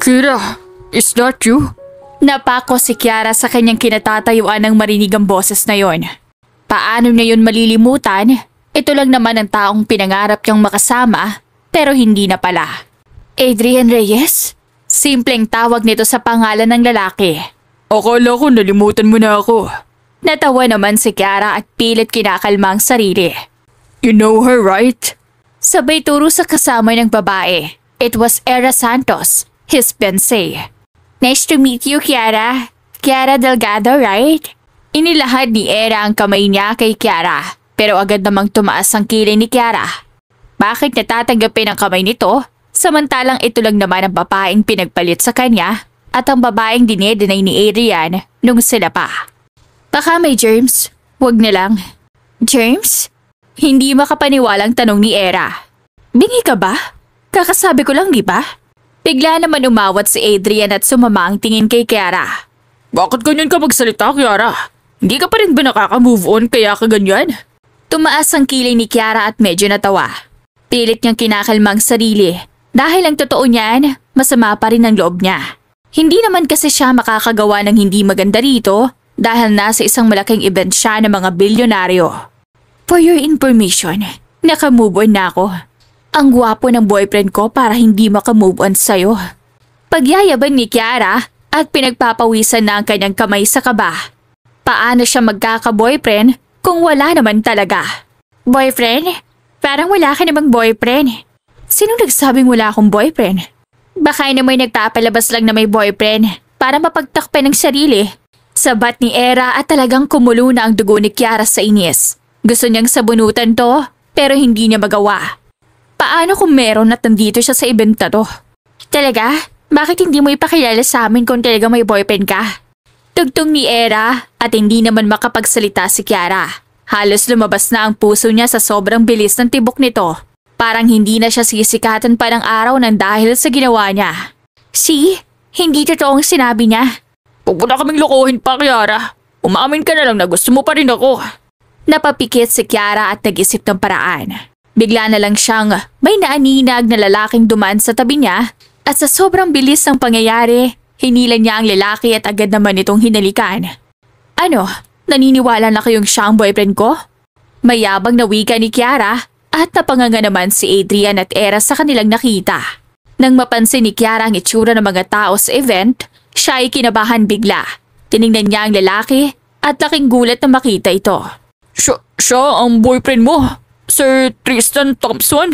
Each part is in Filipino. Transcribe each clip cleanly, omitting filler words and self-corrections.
Kira, is that you? Napako si Kiara sa kanyang kinatatayuan ng marinig ang boses na yon. Paano niya yun malilimutan? Ito lang naman ang taong pinangarap niyang makasama pero hindi na pala. Adrian Reyes? Simpleng tawag nito sa pangalan ng lalaki. Akala ko nalimutan mo na ako. Natawa naman si Kiara at pilit kinakalma ang sarili. You know her, right? Sabay turo sa kasama ng babae. It was Era Santos, his fiancée. Nice to meet you, Kiara. Kiara Delgado, right? Inilahad ni Era ang kamay niya kay Kiara, pero agad namang tumaas ang kilay ni Kiara. Bakit natatanggapin ang kamay nito? Samantalang ito lang naman ang babaeng pinagpalit sa kanya at ang babaeng dinedenay ni Adrian nung sila pa. Baka may germs. Huwag na lang. Germs? Hindi makapaniwalang tanong ni Era. Bingi ka ba? Kakasabi ko lang, di ba? Bigla naman umawat si Adrian at sumama ang tingin kay Kiara. Bakit ganyan ka magsalita, Kiara? Hindi ka pa rin ba nakaka-move on kaya ka ganyan? Tumaas ang kilay ni Kiara at medyo natawa. Pilit niyang kinakalma ang sarili. Dahil ang totoo niyan, masama pa rin ang loob niya. Hindi naman kasi siya makakagawa ng hindi maganda rito dahil nasa isang malaking event siya ng mga bilyonaryo. For your information, naka-move on na ako. Ang gwapo ng boyfriend ko para hindi makamove on sa'yo. Pagyayabang ni Kiara at pinagpapawisan na ang kanyang kamay sa kaba. Paano siya magkaka-boyfriend kung wala naman talaga? Boyfriend? Parang wala ka namang boyfriend. Sino nagsabing wala akong boyfriend? Baka na may nagpapalabas lang na may boyfriend para mapagtakpan ng sarili. Sabat ni Era at talagang kumulo na ang dugo ni Kiara sa inis. Gusto niyang sabunutan to pero hindi niya magawa. Paano kung meron at nandito siya sa event na to? Talaga? Bakit hindi mo ipakilala sa amin kung talaga may boyfriend ka? Tugtong ni Era at hindi naman makapagsalita si Kiara. Halos lumabas na ang puso niya sa sobrang bilis ng tibok nito. Parang hindi na siya sisikatan pa ng araw nang dahil sa ginawa niya. See? Hindi totoong sinabi niya. Huwag mo na kaming lokohin pa, Kiara. Umamin ka na lang na gusto mo pa rin ako. Napapikit si Kiara at nag-isip ng paraan. Bigla na lang siyang may naaninag na lalaking dumaan sa tabi niya at sa sobrang bilis ng pangyayari, hinila niya ang lalaki at agad naman itong hinalikan. Ano? Naniniwala na kayong siya ang boyfriend ko? Mayabang na wika ni Kiara at napanganga naman si Adrian at Era sa kanilang nakita. Nang mapansin ni Kiara ang itsura ng mga tao sa event, siya ay kinabahan bigla. Tiningnan niya ang lalaki at laking gulat na makita ito. Siya ang boyfriend mo? Sir Tristan Thompson?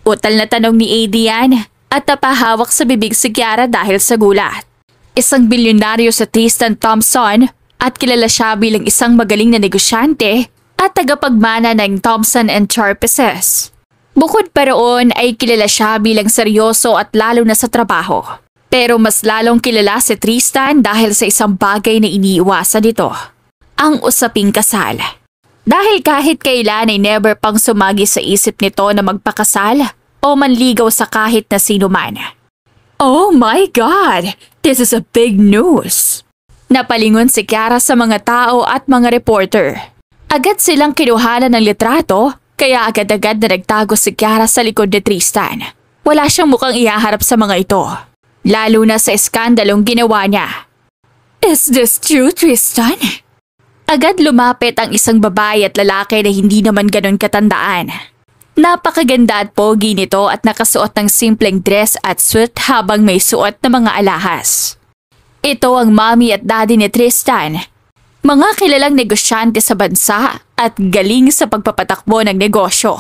Utal na tanong ni Adrian at napahawak sa bibig si Kiara dahil sa gulat. Isang bilyonaryo sa Tristan Thompson at kilala siya bilang isang magaling na negosyante at tagapagmana ng Thompson & Sharp. Bukod pa roon ay kilala siya bilang seryoso at lalo na sa trabaho. Pero mas lalong kilala si Tristan dahil sa isang bagay na iniiwasan nito. Ang usaping kasal. Dahil kahit kailan ay never pang sumagi sa isip nito na magpakasal o manligaw sa kahit na sino man. Oh my God! This is a big news! Napalingon si Kiara sa mga tao at mga reporter. Agad silang kinuhanan ng litrato kaya agad-agad na nagtago si Kiara sa likod ni Tristan. Wala siyang mukhang ihaharap sa mga ito. Lalo na sa eskandalong ginawa niya. Is this true, Tristan? Agad lumapit ang isang babae at lalaki na hindi naman ganon katandaan. Napakaganda at pogi nito at nakasuot ng simpleng dress at suit habang may suot na mga alahas. Ito ang mommy at daddy ni Tristan. Mga kilalang negosyante sa bansa at galing sa pagpapatakbo ng negosyo.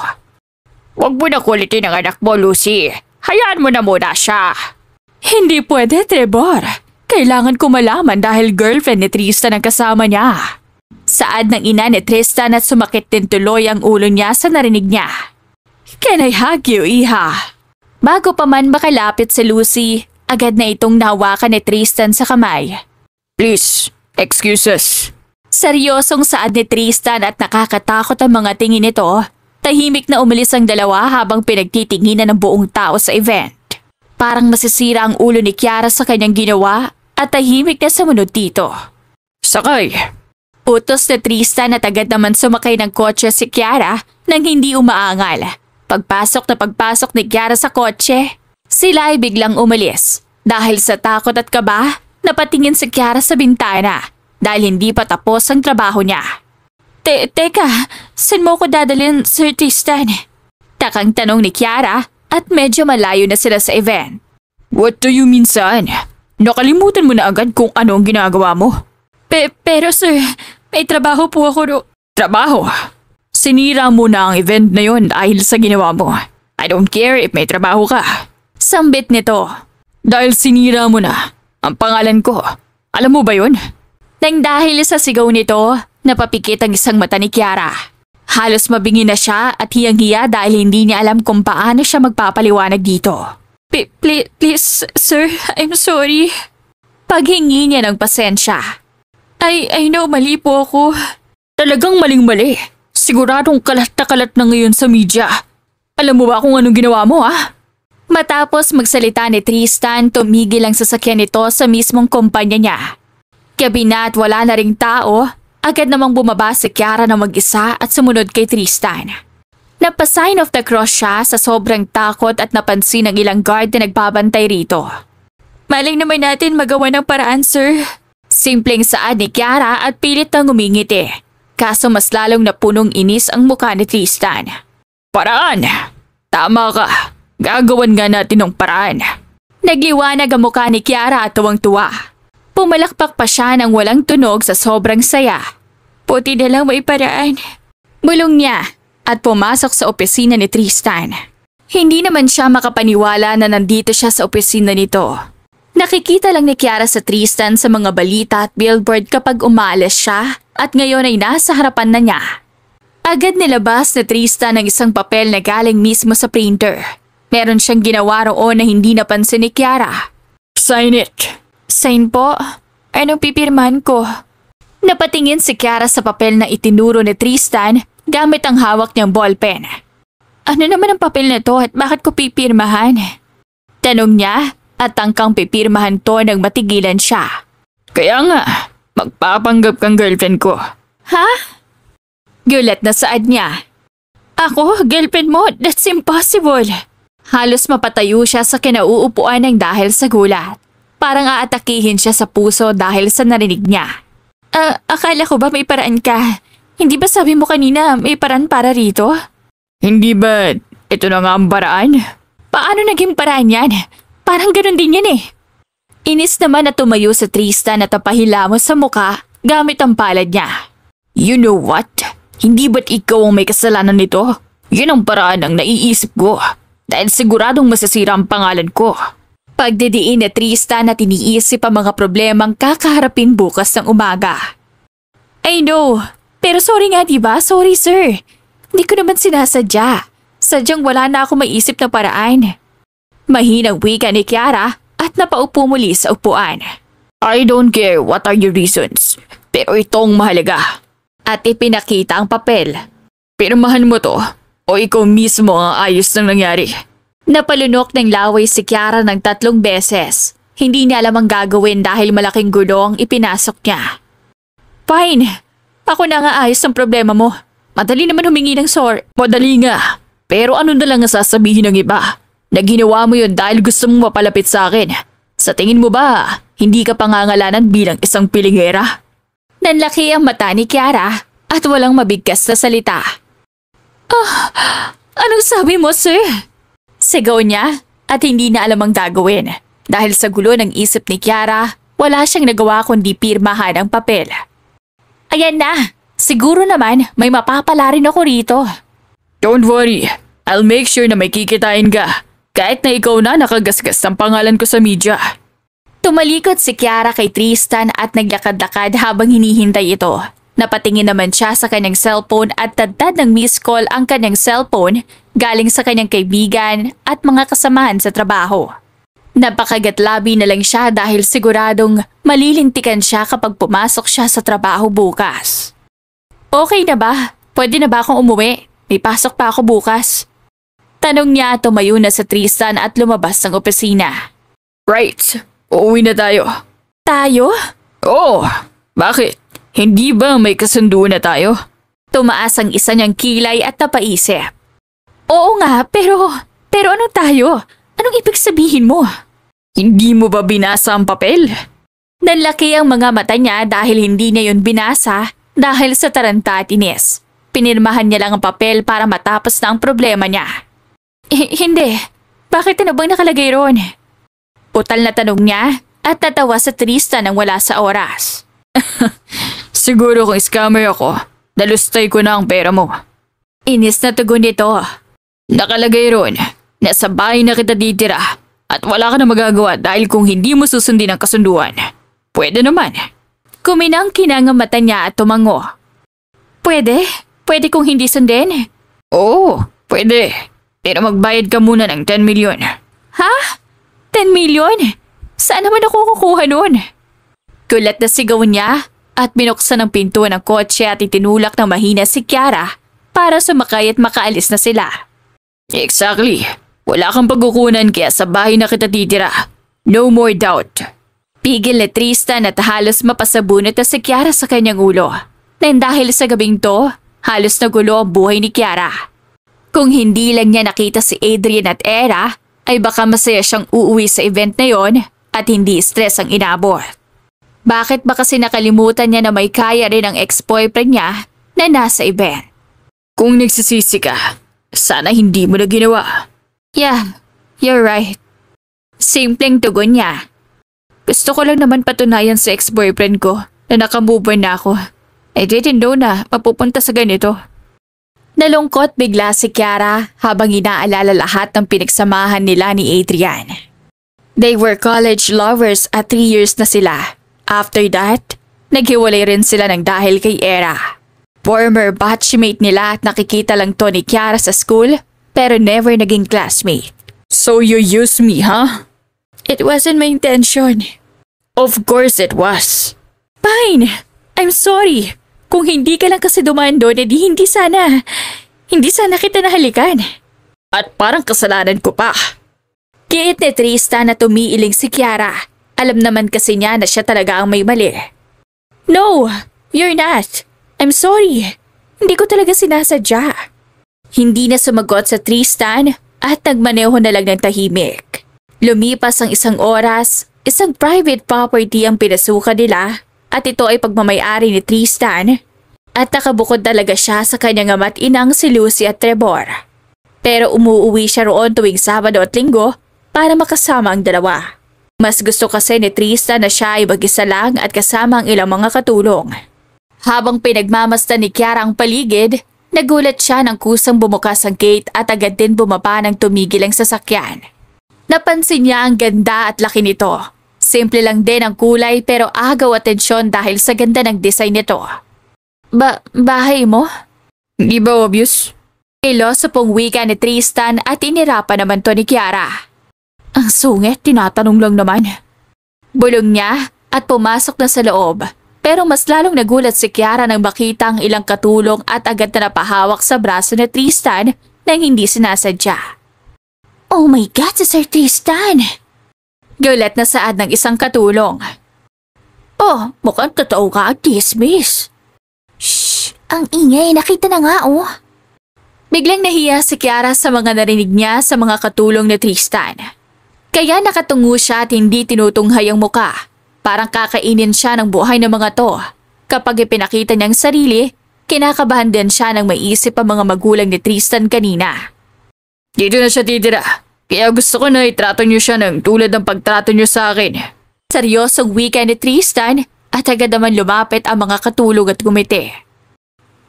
Huwag mo na kulitin ang anak mo, Lucy. Hayaan mo na muna siya. Hindi pwede, Trevor. Kailangan ko malaman dahil girlfriend ni Tristan ang kasama niya. Saad ng ina ni Tristan at sumakit din tuloy ang ulo niya sa narinig niya. Can I hug you, Iha? Bago pa man makalapit si Lucy, agad na itong nahawakan ni Tristan sa kamay. Please, excuses. Seryosong saad ni Tristan at nakakatakot ang mga tingin nito. Tahimik na umalis ang dalawa habang pinagtitinginan ng buong tao sa event. Parang masisira ang ulo ni Kiara sa kanyang ginawa at tahimik na sumunod dito. Sakay! Utos ni Tristan at agad naman sumakay ng kotse si Kiara nang hindi umaangal. Pagpasok ni Kiara sa kotse, sila ay biglang umalis. Dahil sa takot at kaba, napatingin si Kiara sa bintana dahil hindi pa tapos ang trabaho niya. Teka, saan mo ko dadalhin, Sir Tristan? Takang tanong ni Kiara at medyo malayo na sila sa event. What do you mean, son? Nakalimutan mo na agad kung ano ang ginagawa mo. Pero sir, may trabaho po ako Trabaho? Sinira mo na ang event na yon dahil sa ginawa mo. I don't care if may trabaho ka. Sambit nito. Dahil sinira mo na ang pangalan ko. Alam mo ba yun? Nang dahil sa sigaw nito, napapikit ang isang mata ni Kiara. Halos mabingi na siya at hiyang-hiya dahil hindi niya alam kung paano siya magpapaliwanag dito. Please, sir, I'm sorry. Paghingi niya ng pasensya. I know, mali po ako. Talagang maling-mali. Siguradong kalat na kalat na ngayon sa media. Alam mo ba kung anong ginawa mo, ha? Matapos magsalita ni Tristan, tumigil ang sasakyan nito sa mismong kumpanya niya. Gabi na at wala na ring tao, agad namang bumaba si Kiara na mag-isa at sumunod kay Tristan. Napa-sign of the cross siya sa sobrang takot at napansin ng ilang guard na nagbabantay rito. Maling naman natin magawa ng paraan, sir. Simpleng saad ni Kiara at pilit na ngumingiti. Kaso mas lalong napunong inis ang mukha ni Tristan. Paraan! Tama ka. Gagawan nga natin ng paraan. Nagliwanag ang mukha ni Kiara at tuwang-tuwa. Pumalakpak pa siya ng walang tunog sa sobrang saya. Puti na lang may paraan. Bulong niya at pumasok sa opisina ni Tristan. Hindi naman siya makapaniwala na nandito siya sa opisina nito. Nakikita lang ni Kiara sa Tristan sa mga balita at billboard kapag umaalis siya at ngayon ay nasa harapan na niya. Agad nilabas ni Tristan ang isang papel na galing mismo sa printer. Meron siyang ginawa roon na hindi napansin ni Kiara. Sign it. Sign po? Anong pipirmahan ko? Napatingin si Kiara sa papel na itinuro ni Tristan gamit ang hawak niyang ballpen. Ano naman ang papel na to at bakit ko pipirmahan? Tanong niya at tangkang pipirmahan to nang matigilan siya. Kaya nga, magpapanggap kang girlfriend ko. Ha? Gulat na saad niya. Ako, girlfriend mo? That's impossible. Halos mapatayo siya sa kinauupuan ng dahil sa gulat. Parang aatakihin siya sa puso dahil sa narinig niya. Akala ko ba may paraan ka? Hindi ba sabi mo kanina may paraan para rito? Hindi ba ito na nga ang paraan? Paano naging paraan yan? Parang ganun din yan eh. Inis naman na tumayo sa Tristan at napahilamos sa muka gamit ang palad niya. You know what? Hindi ba't ikaw ang may kasalanan nito? Yun ang paraan ang naiisip ko. Dahil siguradong masasira ang pangalan ko. Pagdidiin ni Tristan at iniisip ang mga problemang kakaharapin bukas ng umaga. I know, pero sorry nga diba? Sorry sir. Hindi ko naman sinasadya. Sadyang wala na ako maisip na paraan. Mahinang wika ni Kiara at napaupo muli sa upuan. I don't care what are your reasons, pero itong mahalaga. At ipinakita ang papel. Pirmahan mo to o ikaw mismo ang ayos ng nangyari. Napalunok ng laway si Kiara ng 3 beses. Hindi niya alam ang gagawin dahil malaking gulo ang ipinasok niya. Fine. Ako na nga ayos ang problema mo. Madali naman humingi ng sorry. Madali nga. Pero ano na lang ang sasabihin ng iba? Na ginawa mo yun dahil gusto mong mapalapit sa akin. Sa tingin mo ba, hindi ka pangangalanan bilang isang pilingera? Nanlaki ang mata ni Kiara at walang mabigkas na salita. Anong sabi mo, sir? Sigaw niya at hindi na alam ang gagawin. Dahil sa gulo ng isip ni Kiara, wala siyang nagawa kundi pirmahan ang papel. Ayan na, siguro naman may mapapala rin ako rito. Don't worry, I'll make sure na may kikitain ka. Kahit na ikaw na nakagasgas ang pangalan ko sa media. Tumalikod si Kiara kay Tristan at naglakad-lakad habang hinihintay ito. Napatingin naman siya sa kanyang cellphone at tadtad ng missed call ang kanyang cellphone galing sa kanyang kaibigan at mga kasamahan sa trabaho. Napakagatlabi na lang siya dahil siguradong malilintikan siya kapag pumasok siya sa trabaho bukas. Okay na ba? Pwede na ba akong umuwi? May pasok pa ako bukas. Tanong niya at tumayo na sa Tristan at lumabas ng opisina. Right, uuwi na tayo. Tayo? Oo, bakit? Hindi ba may kasundo na tayo? Tumaas ang isa niyang kilay at napaisip. Oo nga, pero anong tayo? Anong ibig sabihin mo? Hindi mo ba binasa ang papel? Nanlaki ang mga mata niya dahil hindi niya yun binasa dahil sa taranta at inis. Pinirmahan niya lang ang papel para matapos na ang problema niya. Hindi. Bakit ano bang nakalagay ron? Putal na tanong niya at natawa sa Tristan nang wala sa oras. Siguro kung scammer ako, nalustay ko na ang pera mo. Inis na tugon nito. Nakalagay ron, nasa bahay na kita ditira at wala ka na magagawa dahil kung hindi mo susundin ang kasunduan. Pwede naman. Kuminang-kinang ang mata niya at tumango. Pwede? Pwede kung hindi sundin? Oo, pwede. Pero magbayad ka muna ng 10 milyon. Ha? 10 milyon? Saan naman ako kukuha nun? Gulat na sigaw niya at binuksan ang pintuan ng kotse at itinulak ng mahina si Kiara para sumakay at makaalis na sila. Exactly. Wala kang pagkukunan kaya sa bahay na kita titira. No more doubt. Pigil ni Tristan at halos mapasabunot na si Kiara sa kanyang ulo. Nang dahil sa gabing to, halos nagulo ang buhay ni Kiara. Kung hindi lang niya nakita si Adrian at Era, ay baka masaya siyang uuwi sa event na yon at hindi stress ang inabot. Bakit ba kasi nakalimutan niya na may kaya rin ang ex-boyfriend niya na nasa event? Kung nagsisisi ka, sana hindi mo na ginawa. Yeah, you're right. Simpleng tugon niya. Gusto ko lang naman patunayan sa ex-boyfriend ko na nakamove on na ako. I didn't know na mapupunta sa ganito. Nalungkot bigla si Kiara habang inaalala lahat ng pinagsamahan nila ni Adrian. They were college lovers at 3 years na sila. After that, naghiwalay rin sila ng dahil kay Era. Former batchmate nila at nakikita lang to ni Kiara sa school pero never naging classmate. So you used me, huh? It wasn't my intention. Of course it was. Fine. I'm sorry. Kung hindi ka lang kasi dumaan doon, edi hindi sana kita nahalikan. At parang kasalanan ko pa. Giit ni Tristan na tumiiling si Kiara. Alam naman kasi niya na siya talaga ang may mali. No, you're not. I'm sorry. Hindi ko talaga sinasadya. Hindi na sumagot sa Tristan at nagmaneho na lang ng tahimik. Lumipas ang 1 oras, isang private property ang pinasukan nila at ito ay pagmamayari ni Tristan at nakabukod talaga siya sa kanyang ama't inang si Lucy at Trevor. Pero umuuwi siya roon tuwing Sabado at Linggo para makasama ang dalawa. Mas gusto kasi ni Tristan na siya ay mag-isa lang at kasama ang ilang mga katulong. Habang pinagmamasdan ni Kiara ang paligid, nagulat siya nang kusang bumukas ang gate at agad din bumaba nang tumigil ang sasakyan. Napansin niya ang ganda at laki nito. Simple lang din ang kulay pero agaw atensyon dahil sa ganda ng design nito. Bahay mo? Di ba obvious? Ilosopong wika ni Tristan at inirapan naman to ni Kiara. Ang sungit, tinatanong lang naman. Bulong niya at pumasok na sa loob. Pero mas lalong nagulat si Kiara nang makita ang ilang katulong at agad na napahawak sa braso ni Tristan nang hindi sinasadya. Oh my God, si Sir Tristan! Gulat na saad ng isang katulong. Oh, mukhang totoo ka at dismiss. Shh! Ang ingay, nakita na nga oh. Biglang nahiya si Kiara sa mga narinig niya sa mga katulong ni Tristan. Kaya nakatungo siya at hindi tinutunghay ang muka. Parang kakainin siya ng buhay ng mga to. Kapag ipinakita niyang sarili, kinakabahan din siya nang maisip ang mga magulang ni Tristan kanina. Dito na siya titira. Kaya gusto ko na itrato niyo siya ng tulad ng pagtrato niyo sa akin. Seryosong wika ni Tristan at agad naman lumapit ang mga katulong at gumiti.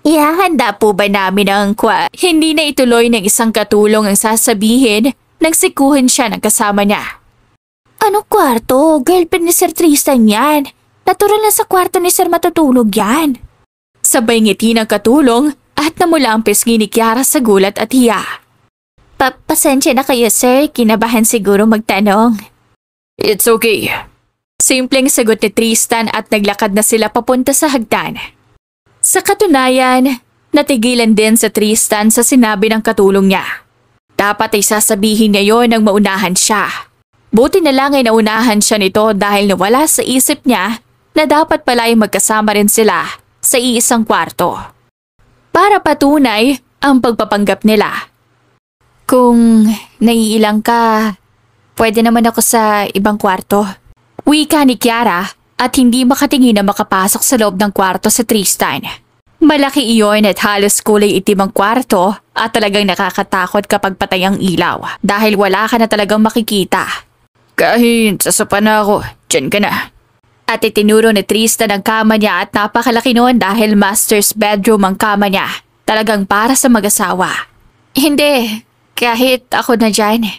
Ihahanda po ba namin ang Hindi na ituloy ng isang katulong ang sasabihin nang sikuhin siya ng kasama niya. Anong kwarto? Girlfriend ni Sir Tristan yan. Natural na sa kwarto ni Sir matutulog yan. Sabay ngiti ng katulong at namula ang pisngi ni Kiara sa gulat at hiya. Pasensya na kayo sir, kinabahan siguro magtanong. It's okay. Simpleng sagot ni Tristan at naglakad na sila papunta sa hagdan. Sa katunayan, natigilan din sa Tristan sa sinabi ng katulong niya. Dapat ay sasabihin niya yon nang maunahan siya. Buti na lang ay naunahan siya nito dahil nawala sa isip niya na dapat pala ay magkasama rin sila sa iisang kwarto. Para patunay ang pagpapanggap nila. Kung naiilang ka, Pwede naman ako sa ibang kwarto. Wika ni Kiara at hindi makatingin na makapasok sa loob ng kwarto sa Tristan. Malaki iyon at halos kulay itim ang kwarto at talagang nakakatakot kapag patay ang ilaw dahil wala ka na talagang makikita. Kahit sasapa na ako, dyan ka na. At itinuro ni Tristan ang kama niya at napakalaki noon dahil master's bedroom ang kama niya. Talagang para sa mag-asawa. Hindi, kahit ako na dyan.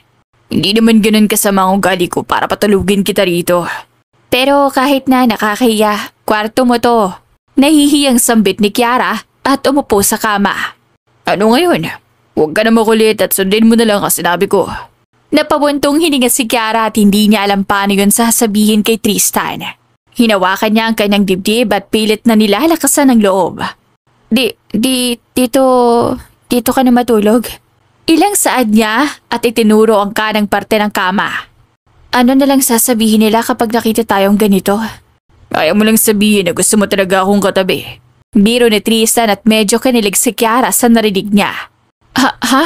Hindi naman ganun kasama ang ugali ko para patulugin kita rito. Pero kahit na nakakahiya, kwarto mo to. Nahihiyang sambit ni Kiara at umupo sa kama. Ano ngayon? Huwag ka na makulit at sundin mo na lang ang sinabi ko. Napabuntong hininga si Kiara at hindi niya alam paano yun sasabihin kay Tristan. Hinawakan niya ang kanyang dibdib at pilit na nilalakasan ng loob. Dito ka na matulog. Ilang saad niya at itinuro ang kanang parte ng kama. Ano na lang sasabihin nila kapag nakita tayong ganito? Ayaw mo lang sabihin na gusto mo talaga akong katabi. Biro ni Tristan at medyo kanilig si Kiara sa narinig niya. Ha?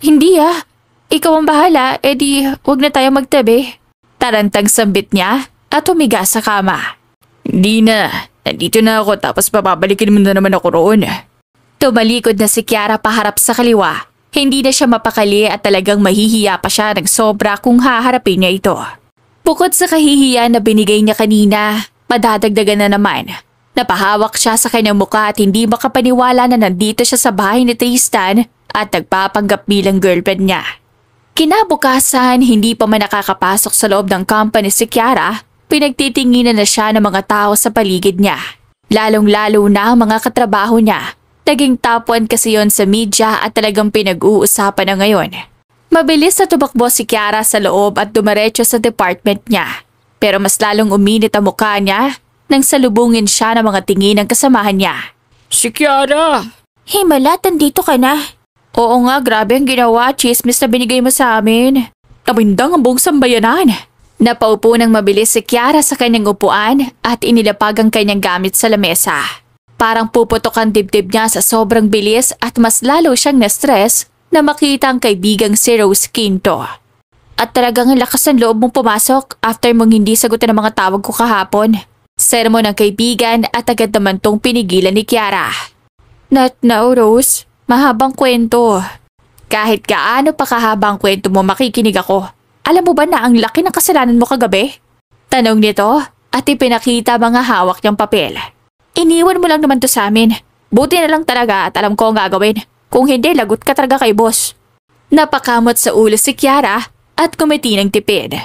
Hindi ah. Ikaw ang bahala, edi huwag na tayo magtabi. Tarantang sambit niya at humiga sa kama. Hindi na. Nandito na ako tapos papabalikin mo na naman ako roon. Tumalikod na si Kiara paharap sa kaliwa. Hindi na siya mapakali at talagang mahihiya pa siya ng sobra kung haharapin niya ito. Bukod sa kahihiya na binigay niya kanina, madadagdagan na naman. Napahawak siya sa kanyang mukha at hindi makapaniwala na nandito siya sa bahay ni Tristan at nagpapanggap bilang girlfriend niya. Kinabukasan, hindi pa man nakakapasok sa loob ng company si Kiara, pinagtitinginan na siya ng mga tao sa paligid niya. Lalong-lalo na ang mga katrabaho niya. Naging top 1 kasi yon sa media at talagang pinag-uusapan na ngayon. Mabilis na tumakbo si Kiara sa loob at dumiretso sa department niya. Pero mas lalong uminit ang mukha niya nang salubungin siya ng mga tingin ng kasamahan niya. Si Kiara! Himalat, andito ka na. Oo nga, grabe ang ginawa, chismis na binigay mo sa amin. Namindang ang buong sambayanan. Napaupo ng mabilis si Kiara sa kanyang upuan at inilapag ang kanyang gamit sa lamesa. Parang puputok ang dibdib niya sa sobrang bilis at mas lalo siyang na-stress na makita ang kaibigang si Rose Quinto. At talagang lakas ng loob mong pumasok after mong hindi sagutin ang mga tawag ko kahapon. Sermon ng kaibigan at agad naman tong pinigilan ni Kiara. Not now, Rose. Mahabang kwento. Kahit gaano pa kahabang kwento mo makikinig ako. Alam mo ba na ang laki ng kasalanan mo kagabi? Tanong nito at ipinakita mga hawak niyang papel. Iniwan mo lang naman to sa amin. Buti na lang talaga at alam ko ang gagawin. Kung hindi, lagot ka talaga kay boss. Napakamot sa ulo si Kiara at kumiti ng tipid.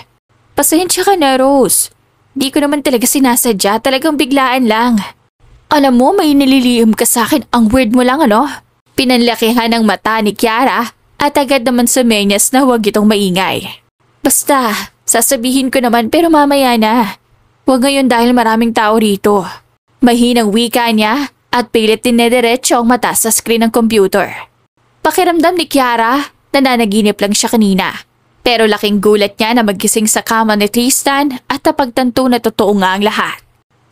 Pasensya ka na, Rose. Di ko naman talaga sinasadya, talagang biglaan lang. Alam mo, may nililihim ka sa akin, ang weird mo lang ano? Pinanlakihan ng mata ni Kiara at agad naman sumenyas na huwag itong maingay. Basta, sasabihin ko naman pero mamaya na. Huwag ngayon dahil maraming tao rito. Mahinang wika niya at pilit dinediretso ang mata sa screen ng computer. Pakiramdam ni Kiara, nananaginip lang siya kanina. Pero laking gulat niya na magising sa kama ni Tristan at napagtanto na totoo nga ang lahat.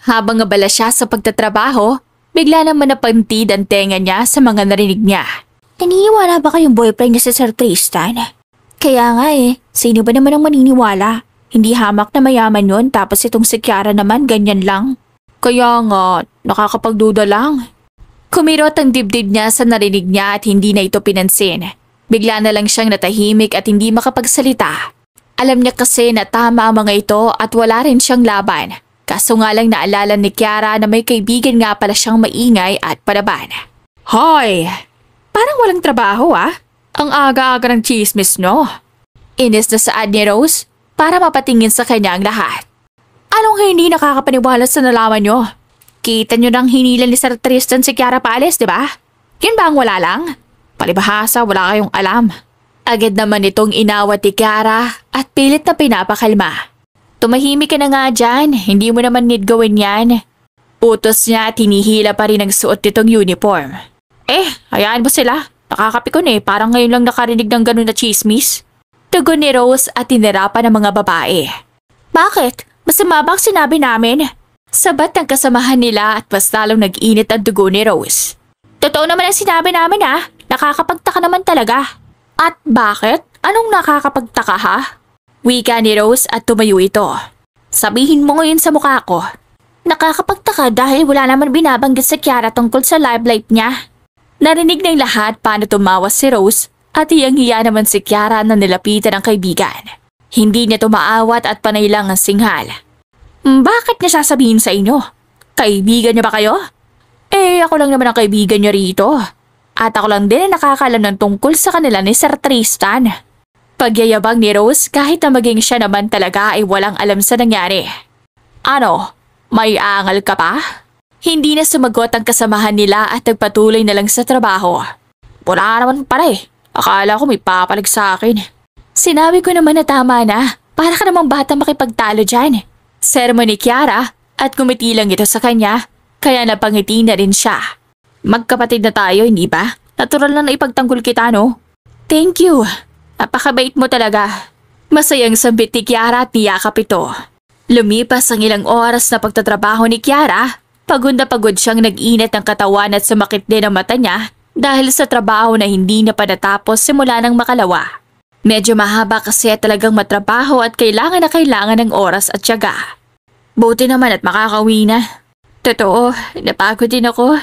Habang abala siya sa pagtatrabaho, bigla naman napantid ang tenga niya sa mga narinig niya. Naniniwala ba kayong boyfriend niya si Sir Tristan? Kaya nga sino ba naman ang maniniwala? Hindi hamak na mayaman yun tapos itong si Kiara naman ganyan lang. Kaya nga, nakakapagduda lang. Kumirot ang dibdib niya sa narinig niya at hindi na ito pinansin. Bigla na lang siyang natahimik at hindi makapagsalita. Alam niya kasi na tama ang mga ito at wala rin siyang laban. Kaso nga lang naalala ni Kiara na may kaibigan nga pala siyang maingay at palaban. Hoy! Parang walang trabaho Ang aga-aga ng chismis no? Inis na saad ni Rose para mapatingin sa kanya ang lahat. Anong hindi nakakapaniwala sa nalaman nyo? Kita nyo nang hinilan ni Sir Tristan si Kiara Pales, di ba? Yun ba ang wala lang? Palibhasa, wala kayong alam. Agad naman itong inawat ni Kiara at pilit na pinapakalma. Tumahimik ka na nga dyan, hindi mo naman need gawin yan. Utos niya at hinihila pa rin ang suot nitong uniform. Hayaan mo sila. Nakakapikon parang ngayon lang nakarinig ng ganun na chismis. Tugon ni Rose at tinirapan ng mga babae. Bakit? Masama ba ang sinabi namin? Sabat ng kasamahan nila at mas lalong nag-init ang dugo ni Rose. Totoo naman ang sinabi namin Nakakapagtaka naman talaga. At bakit? Anong nakakapagtaka ha? Wika ni Rose at tumayo ito. Sabihin mo ngayon sa mukha ko. Nakakapagtaka dahil wala naman binabanggit sa Kiara tungkol sa love life niya. Narinig ng lahat paano tumawa si Rose at hiyang-hiya naman si Kiara na nilapitan ang kaibigan. Hindi niya tumaawat at panay lang ang singhal. Bakit niya sasabihin sa inyo? Kaibigan niya ba kayo? Ako lang naman ang kaibigan niya rito. At ako lang din ang nakakalam ng tungkol sa kanila ni Sir Tristan. Pagyayabang ni Rose kahit na maging siya naman talaga ay walang alam sa nangyari. Ano? May angal ka pa? Hindi na sumagot ang kasamahan nila at nagpatuloy na lang sa trabaho. Wala naman pala Akala ko may papalag sa akin. Sinabi ko naman na tama na. Para ka namang bata makipagtalo dyan. Sermon ni Kiara at kumiti lang ito sa kanya kaya napangiti na rin siya. Magkapatid na tayo, hindi ba? Natural na ipagtanggol kita, no? Thank you. Napakabait mo talaga. Masayang sambit ni Kiara at niyakap ito. Lumipas ang ilang oras na pagtatrabaho ni Kiara, pagod na pagod siyang nag-init ng katawan at sumakit din ang mata niya dahil sa trabaho na hindi na pa natapos simula ng makalawa. Medyo mahaba kasi talagang matrabaho at kailangan na kailangan ng oras at tiyaga. Buti naman at makakauwi na. Totoo, napagod din ako.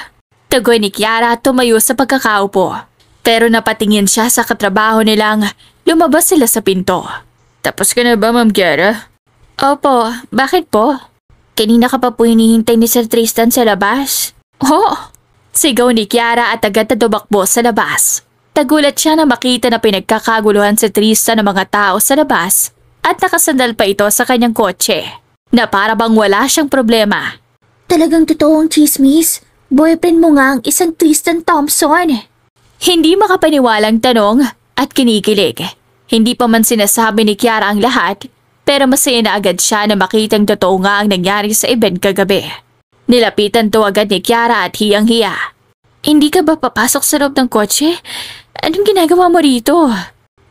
Tugon ni Kiara at tumayo sa pagkakaupo. Pero napatingin siya sa katrabaho nilang lumabas sila sa pinto. Tapos ka na ba, Ma'am Kiara? Opo, bakit po? Kanina ka pa po hinihintay ni Sir Tristan sa labas? Oh! Sigaw ni Kiara at agad na tumakbo sa labas. Tagulat siya na makita na pinagkakaguluhan si Tristan ng mga tao sa labas at nakasandal pa ito sa kanyang kotse na para bang wala siyang problema. Talagang totoong chismis? Boyfriend mo nga ang isang Tristan Thompson. Hindi makapaniwalang tanong at kinikilig. Hindi pa man sinasabi ni Kiara ang lahat, pero masaya na agad siya na makitang totoo nga ang nangyari sa event kagabi. Nilapitan to agad ni Kiara at hiyang-hiya. Hindi ka ba papasok sa loob ng kotse? Anong ginagawa mo rito?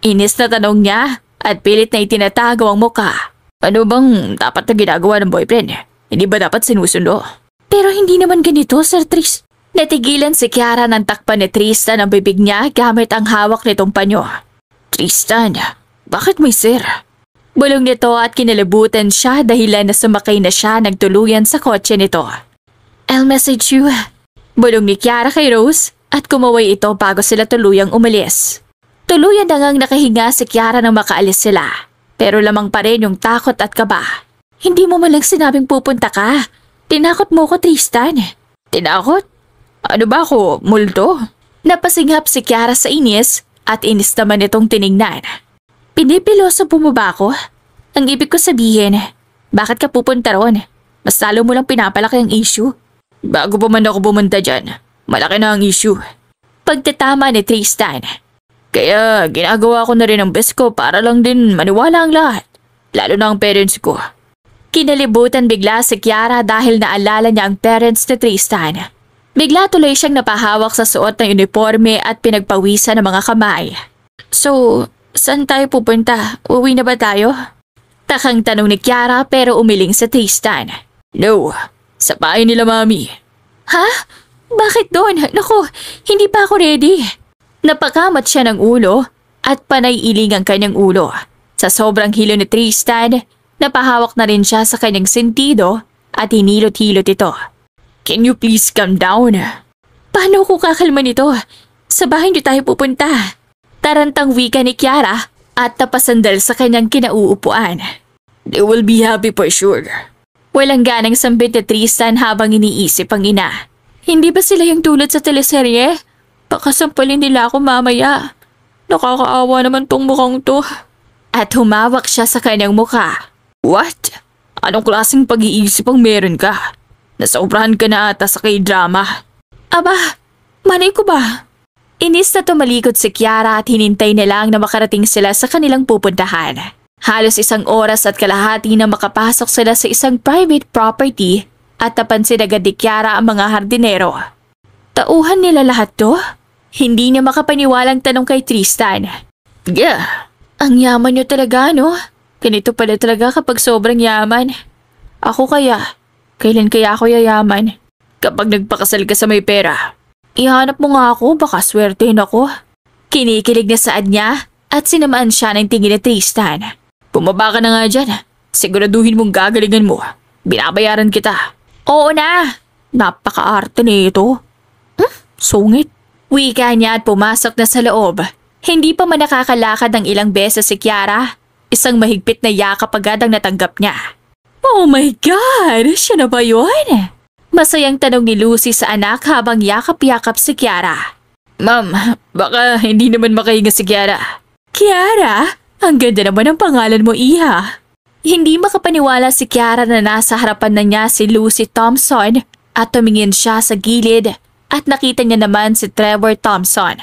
Inis na tanong niya at pilit na itinatago ang muka. Ano bang dapat na ginagawa ng boyfriend? Hindi ba dapat sinusundo? Pero hindi naman ganito, Sir Tris. Natigilan si Kiara ng takpan ni Tristan ang bibig niya gamit ang hawak nitong panyo. Tristan, bakit may sir? Bulong nito at kinalabutan siya dahilan na sumakay na siya nagtuluyan sa kotse nito. I'll message you. Bulong ni Kiara kay Rose at kumaway ito bago sila tuluyang umalis. Tuluyan na ngang nakahinga si Kiara nang makaalis sila. Pero lamang pa rin yung takot at kaba. Hindi mo man lang sinabing pupunta ka. Tinakot mo ko, Tristan. Tinakot? Ano ba ako, multo? Napasinghap si Kiara sa inis at inis naman itong tiningnan. Pinipiloso po mo ba ako? Ang ibig ko sabihin, bakit ka pupunta ron? Mas lalo mo lang pinapalaki ang issue. Bago pa man ako pumunta dyan, malaki na ang issue. Pagtatama ni Tristan. Kaya ginagawa ko na rin ang best ko para lang din maniwala ang lahat. Lalo na ang parents ko. Kinalibutan bigla si Kiara dahil naalala niya ang parents ni Tristan. Bigla tuloy siyang napahawak sa suot ng uniforme at pinagpawisan ng mga kamay. So, saan tayo pupunta? Uwi na ba tayo? Takang tanong ni Kiara pero umiling sa Tristan. No, sa bahay nila mami. Ha? Bakit doon? Naku, hindi pa ako ready. Napakamat siya ng ulo at panay iling ang kanyang ulo. Sa sobrang hilo ni Tristan, napahawak na rin siya sa kanyang sentido at hinilot-hilot ito. Can you please calm down? Paano ko kakalma nito? Sa bahay niyo tayo pupunta. Tarantang wika ni Kiara at napasandal sa kanyang kinauupuan. They will be happy for sure. Walang ganang sambit ni Tristan habang iniisip ang ina. Hindi ba sila yung tulad sa teleserye? Pakasampalin nila ako mamaya. Nakakaawa naman tong mukhang to. At humawak siya sa kanyang mukha. What? Anong klaseng pag-iisip ang meron ka? Nasobrahan ka na ata sa K-drama. Aba, malay ko ba? Inis na tumalikod si Kiara at hinintay na lang na makarating sila sa kanilang pupuntahan. Halos 1 oras at kalahati na makapasok sila sa isang private property at napansin agad ni Kiara ang mga hardinero. Tauhan nila lahat to? Hindi niya makapaniwalang tanong kay Tristan. Yeah, ang yaman niyo talaga, no? Ganito pala talaga kapag sobrang yaman. Ako kaya? Kailan kaya ako yayaman? Kapag nagpakasal ka sa may pera. Ihanap mo nga ako, baka swertein ako. Kinikilig na saad niya at sinamaan siya ng tingin ni Tristan. Bumaba ka na nga dyan. Siguraduhin mong gagalingan mo. Binabayaran kita. Oo na. Napaka-arte nito. Sungit. Wika niya at pumasok na sa loob. Hindi pa man nakakalakad ng ilang beses si Kiara. Isang mahigpit na yakap agad ang natanggap niya. Oh my God! Siya na ba yun? Masayang tanong ni Lucy sa anak habang yakap-yakap si Kiara. Ma'am, baka hindi naman makahinga si Kiara. Kiara? Ang ganda naman ang pangalan mo, Iha. Hindi makapaniwala si Kiara na nasa harapan na niya si Lucy Thompson at tumingin siya sa gilid at nakita niya naman si Trevor Thompson.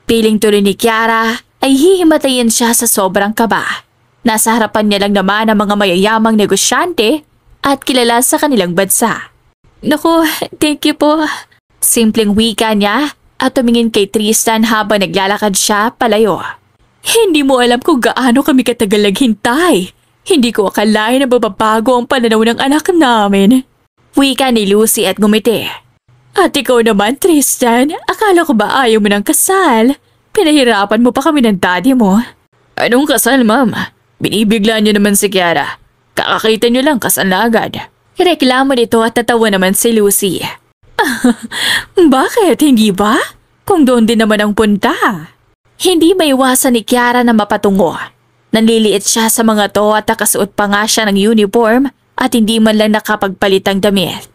Piling tuloy ni Kiara ay hihimatayin siya sa sobrang kaba. Nasa harapan niya lang naman ang mga mayayamang negosyante at kilala sa kanilang bansa. Naku, thank you po. Simpleng wika niya at tumingin kay Tristan habang naglalakad siya palayo. Hindi mo alam kung gaano kami katagal naghintay. Hindi ko akalain na bababago ang pananaw ng anak namin. Wika ni Lucy at ngumiti. At ikaw naman, Tristan, akala ko ba ayaw mo ng kasal? Pinahirapan mo pa kami ng daddy mo. Anong kasal, ma'am? Binibigla niyo naman si Kiara. Kakakita niyo lang kasal na agad. Reklamo nito at tatawa naman si Lucy. Bakit? Hindi ba? Kung doon din naman ang punta. Hindi maiwasan ni Kiara na mapatungo. Nanliliit siya sa mga to at nakasuot pa nga siya ng uniform at hindi man lang nakapagpalit ang damit.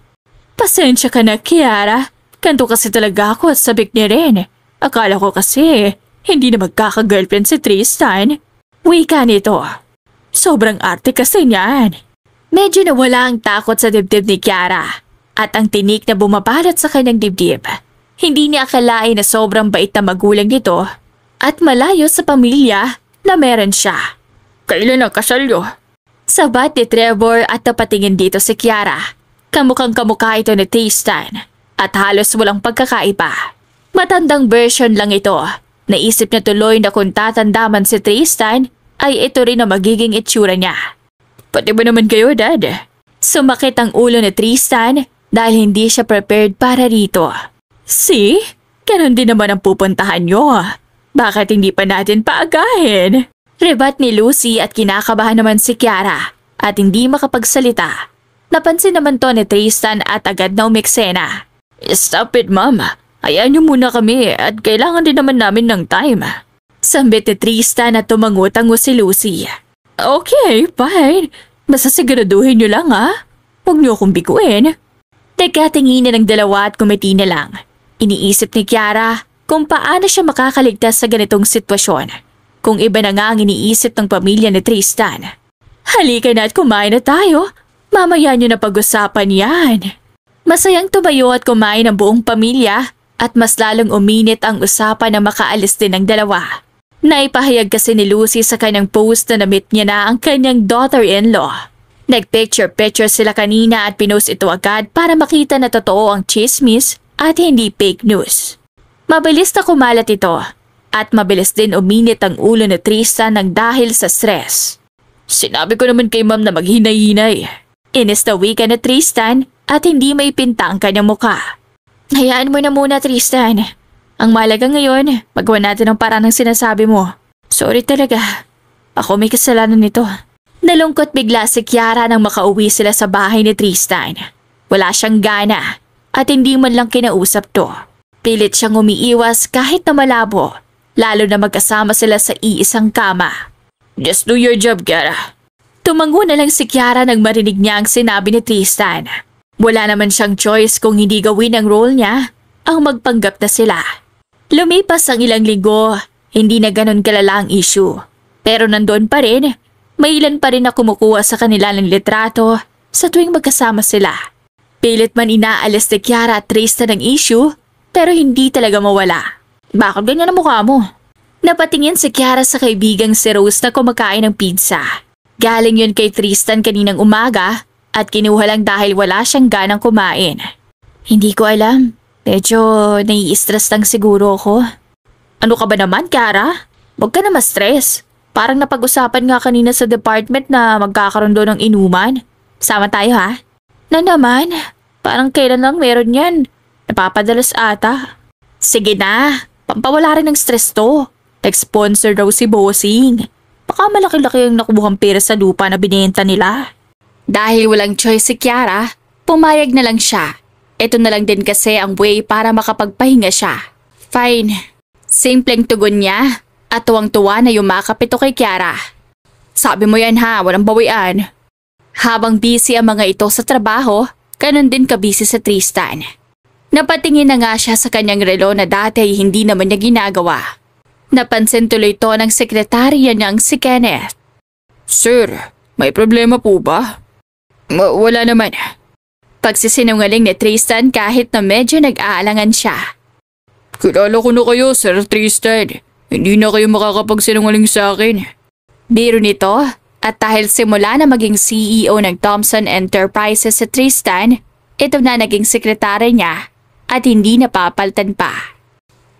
Pasensya ka na, Kiara. Kanto kasi talaga ako at sabik niya rin. Akala ko kasi hindi na magkaka-girlfriend si Tristan. Wika nito. Sobrang arte kasi niyan. Medyo nawala ang takot sa dibdib ni Kiara at ang tinik na bumabalot sa kanyang dibdib. Hindi niya akalain na sobrang bait na magulang nito at malayo sa pamilya na meron siya. Kailan ang kasal niyo? Sabat ni Trevor at napatingin dito si Kiara. Kamukhang kamukha ito ni Tristan at halos walang pagkakaiba. Matandang version lang ito. Naisip niya tuloy na kung tatanda man si Tristan ay ito rin ang magiging itsura niya. Pati ba naman kayo, Dad? Sumakit ang ulo ni Tristan dahil hindi siya prepared para rito. See? Ganon din naman ang pupuntahan niyo. Bakit hindi pa natin paagahin? Rebat ni Lucy at kinakabahan naman si Kiara at hindi makapagsalita. Napansin naman to ni Tristan at agad na umiksena. Stop it, Mom. Hayaan niyo muna kami at kailangan din naman namin ng time. Sambit ni Tristan at tumangutango si Lucy. Okay, fine. Basta siguraduhin niyo lang Huwag niyo akong biguin. Nagkatinginan ng dalawa at kumiti na lang. Iniisip ni Kiara kung paano siya makakaligtas sa ganitong sitwasyon. Kung iba na nga ang iniisip ng pamilya ni Tristan. Halika na at kumain na tayo. Mamaya niyo na pag-usapan yan. Masayang tumayo at kumain ang buong pamilya at mas lalong uminit ang usapan na makaalis din ng dalawa. Naipahayag kasi ni Lucy sa kanyang post na na-meet niya na ang kanyang daughter-in-law. Nag-picture-picture sila kanina at pinost ito agad para makita na totoo ang chismis at hindi fake news. Mabilis na kumalat ito at mabilis din uminit ang ulo ni Tristan ng dahil sa stress. Sinabi ko naman kay Ma'am na maghinay-hinay. Inis na wika ni Tristan at hindi maipinta ang kanyang mukha. Hayaan mo na muna, Tristan. Ang malaga ngayon, magawa natin ang paraan ng sinasabi mo. Sorry talaga. Ako may kasalanan nito. Nalungkot bigla si Kiara nang makauwi sila sa bahay ni Tristan. Wala siyang gana at hindi man lang kinausap to. Pilit siyang umiiwas kahit na malabo, lalo na magkasama sila sa iisang kama. Just do your job, Kiara. Tumango na lang si Kiara nang marinig niya ang sinabi ni Tristan. Wala naman siyang choice kung hindi gawin ang role niya, ang magpanggap na sila. Lumipas ang ilang linggo, hindi na ganon kalala ang issue. Pero nandoon pa rin, may ilan pa rin na kumukuha sa kanila ng litrato sa tuwing magkasama sila. Pilit man inaalis ni Kiara at Tristan ang issue, pero hindi talaga mawala. Bakit ganyan ang mukha mo? Napatingin si Kiara sa kaibigang si Rose na kumakain ng pizza. Galing yun kay Tristan kaninang umaga at kinuha lang dahil wala siyang ganang kumain. Hindi ko alam. Medyo nai-stress lang siguro ako. Ano ka ba naman, Kiara? Huwag ka na ma-stress. Parang napag-usapan nga kanina sa department na magkakaroon doon ng inuman. Sama tayo ha? Na naman? Parang kailan lang meron yan. Napapadalas ata. Sige na. Pampawala rin ng stress to. Nag-sponsor daw si Bossing. Baka malaki-laki ang nakubuhang pera sa lupa na binenta nila. Dahil walang choice si Kiara, pumayag na lang siya. Ito na lang din kasi ang way para makapagpahinga siya. Fine. Simpleng tugon niya at tuwang-tuwa na yumakap ito kay Kiara. Sabi mo yan ha, walang bawian. Habang busy ang mga ito sa trabaho, ganun din ka-busy sa Tristan. Napatingin na nga siya sa kanyang relo na dati ay hindi naman niya ginagawa. Napansin tuloy ito ng sekretarya niyang si Kenneth. Sir, may problema po ba? Wala naman. Pagsisinungaling ni Tristan kahit na medyo nag-aalangan siya. Kilala ko na kayo, Sir Tristan. Hindi na kayo makakapagsinungaling sa akin. Biro nito at dahil simula na maging CEO ng Thompson Enterprises si Tristan, ito na naging sekretary niya at hindi napapaltan pa.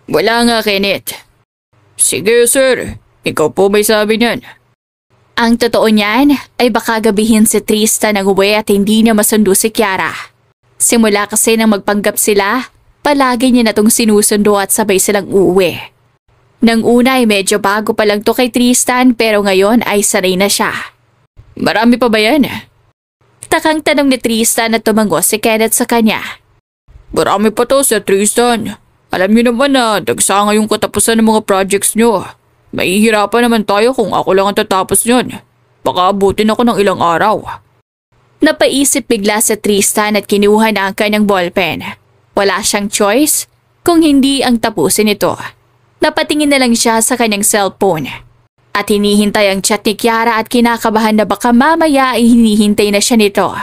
Wala nga, Kenneth. Sige, sir. Ikaw po may sabi niyan. Ang totoo niyan ay baka gabihin si Tristan ang uwi at hindi niya masundo si Kiara. Simula kasi nang magpanggap sila, palagi niya na itong sinusundo at sabay silang uuwi. Nang una ay medyo bago pa lang to kay Tristan pero ngayon ay sanay na siya. Marami pa ba yan? Takang tanong ni Tristan at tumango si Kenneth sa kanya. Marami pa to, Sir Tristan. Alam niyo naman na dagsa ngayong katapusan ng mga projects niyo. Mahihirapan naman tayo kung ako lang ang tatapos niyon. Baka abutin ako ng ilang araw. Napaisip bigla si Tristan at kinuha na ang kanyang ballpen. Wala siyang choice kung hindi ang tapusin ito. Napatingin na lang siya sa kanyang cellphone. At hinihintay ang chat ni Kiara at kinakabahan na baka mamaya ay hinihintay na siya nito.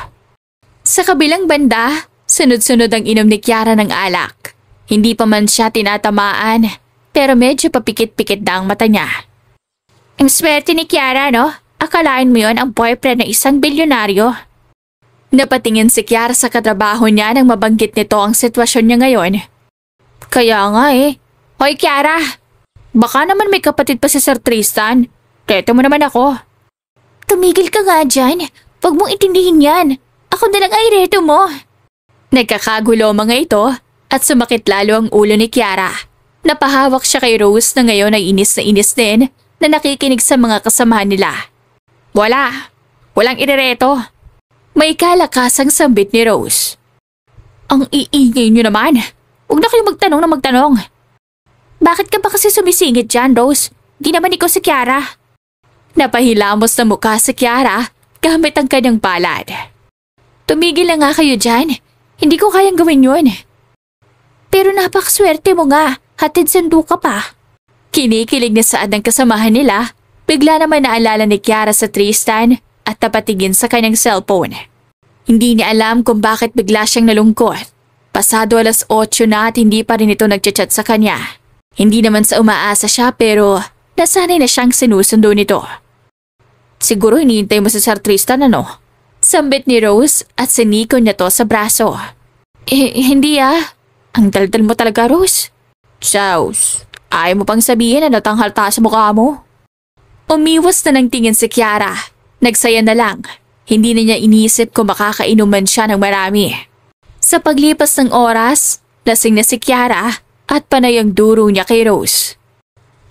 Sa kabilang banda, sunod-sunod ang inom ni Kiara ng alak. Hindi pa man siya tinatamaan, pero medyo papikit-pikit na ang mata niya. Ang swerte ni Kiara, no? Akalain mo yon ang boyfriend ng isang bilyonaryo. Napatingin si Kiara sa katrabaho niya nang mabanggit nito ang sitwasyon niya ngayon. Kaya nga eh. Hoy Kiara, baka naman may kapatid pa si Sir Tristan. Reto mo naman ako. Tumigil ka nga dyan. Huwag mong itindihin yan. Ako na lang ay reto mo. Nagkakagulo mga ito at sumakit lalo ang ulo ni Kiara. Napahawak siya kay Rose na ngayon ay inis na inis din na nakikinig sa mga kasamahan nila. Walang irereto. May kalakasang sambit ni Rose. Ang iingay niyo naman. Huwag na kayong magtanong na magtanong. Bakit ka ba kasi sumisingit dyan, Rose? Di naman ikaw si Kiara. Napahilamos na mukha si Kiara gamit ang kanyang palad. Tumigil na nga kayo dyan. Hindi ko kayang gawin yun. Pero napakaswerte mo nga. Hatid sando ka pa. Kinikilig na saad ng kasamahan nila. Bigla naman naalala ni Kiara sa Tristan at napatingin sa kanyang cellphone. Hindi niya alam kung bakit bigla siyang nalungkot. Pasado 8:00 na at hindi pa rin ito nagchat-chat sa kanya. Hindi naman sa umaasa siya pero nasanay na siyang sinusundo nito. Siguro hinihintay mo si Sir Tristan ano? Sambit ni Rose at siniko niya to sa braso. Hindi ah. Ang daldal mo talaga, Rose. Chaos, ayaw mo pang sabihin na natanghal taas sa mukha mo? Umiwas na ng tingin si Kiara. Nagsaya na lang. Hindi na niya inisip kung makakainuman siya ng marami. Sa paglipas ng oras, lasing na si Kiara at panay ang duro niya kay Rose.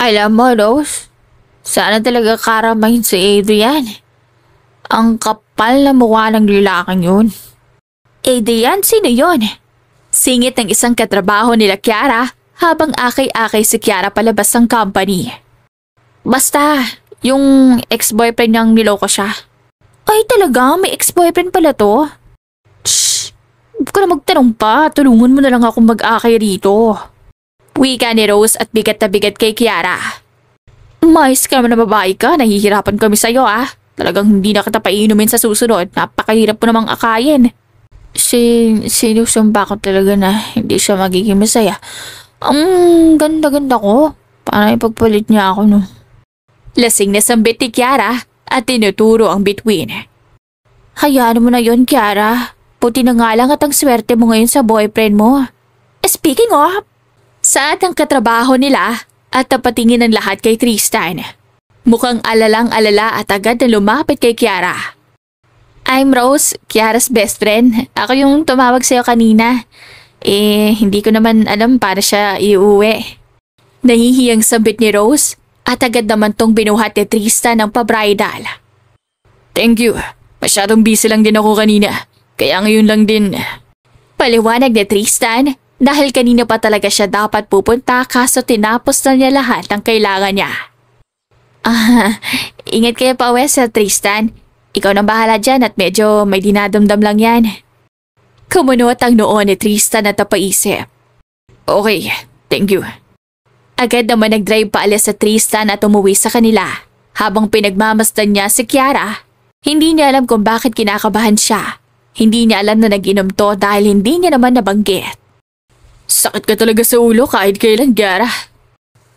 Alam mo, Rose, sana talaga karamahin si Adrian. Ang kapal na mukha ng lalaking yun. Adrian, sino yun? Singit ng isang katrabaho nila Kiara habang akay-akay si Kiara palabas ng company. Basta, yung ex-boyfriend niyang niloko siya. Ay talaga, may ex-boyfriend pala to? Shhh, huwag ka na magtanong pa, tulungan mo na lang akong mag-akay rito. Wika ni Rose at bigat na bigat kay Kiara. Mais ka naman na babae ka, nahihirapan kami sa'yo ah. Talagang hindi na kita painumin sa susunod, napakahirap mo namang akayin. Sinusumba ko talaga na hindi siya magiging masaya. Ang ganda-ganda ko. Para ipagpalit niya ako no. Lasing na sambit ni Kiara at tinuturo ang bituin. Hayaan mo na yon, Kiara. Puti na nga lang at ang swerte mo ngayon sa boyfriend mo. Speaking of, saat ang katrabaho nila at napatingin ng lahat kay Tristan. Mukhang alalang-alala at agad na lumapit kay Kiara. I'm Rose, Kiara's best friend. Ako yung tumawag sa'yo kanina. Hindi ko naman alam para siya iuwi. Nahihiyang sabit ni Rose at agad naman tong binuhat ni Tristan ng pa-bridal. Thank you. Masyadong busy lang din ako kanina. Kaya ngayon lang din. Paliwanag ni Tristan dahil kanina pa talaga siya dapat pupunta kaso tinapos na niya lahat ng kailangan niya. Ingat kayo pa uwi, Sir Tristan. Ikaw nang bahala dyan at medyo may dinadamdam lang yan. Kumunot ang noo ni Tristan at napaisip. Okay, thank you. Agad naman nag-drive paalis sa Tristan at umuwi sa kanila. Habang pinagmamasdan niya si Kiara, hindi niya alam kung bakit kinakabahan siya. Hindi niya alam na nag-inom to dahil hindi niya naman nabanggit. Sakit ka talaga sa ulo kahit kailan, Kiara.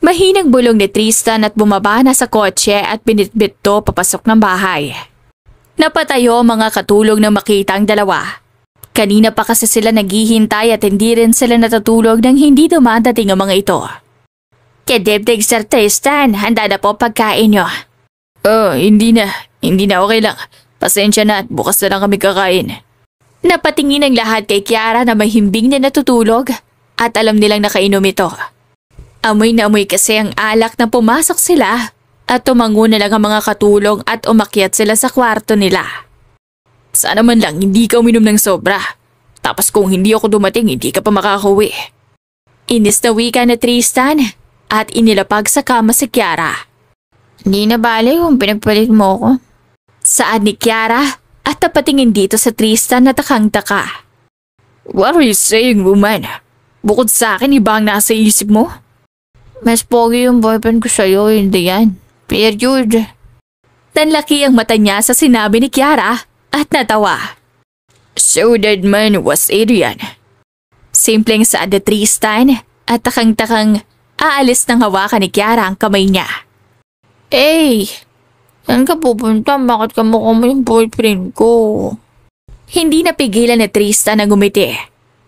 Mahinang bulong ni Tristan at bumaba na sa kotse at binitbit to papasok ng bahay. Napatayo ang mga katulong na makita ang dalawa. Kanina pa kasi sila naghihintay at hindi rin sila natutulog nang hindi dumadating ang mga ito. Kadibdig, Sir Tristan, handa na po pagkain nyo. Hindi na. Hindi na, okay lang. Pasensya na at bukas na lang kami kakain. Napatingin ang lahat kay Kiara na may himbing na natutulog at alam nilang nakainom ito. Amoy na amoy kasi ang alak na pumasok sila at tumango na lang ang mga katulong at umakyat sila sa kwarto nila. Sana man lang hindi ka uminom ng sobra. Tapos kung hindi ako dumating, hindi ka pa makakauwi. Inis na wika ni Tristan at inilapag sa kama si Kiara. Hindi na bale kung pinagpalit mo ko. Saan ni Kiara at napatingin dito sa Tristan na takang-taka. What are you saying, woman? Bukod sa akin, iba ang nasa isip mo? Mas pogi yung boyfriend ko sa'yo, hindi yan. Period. Nanlaki ang mata niya sa sinabi ni Kiara at natawa. So that man was Adrian. Simpleng saad ni Tristan at takang-takang aalis ng hawakan ni Kiara ang kamay niya. Hey! Saan ka pupunta? Bakit ka mukha mo yung boyfriend ko? Hindi napigilan ni Tristan na ngumiti.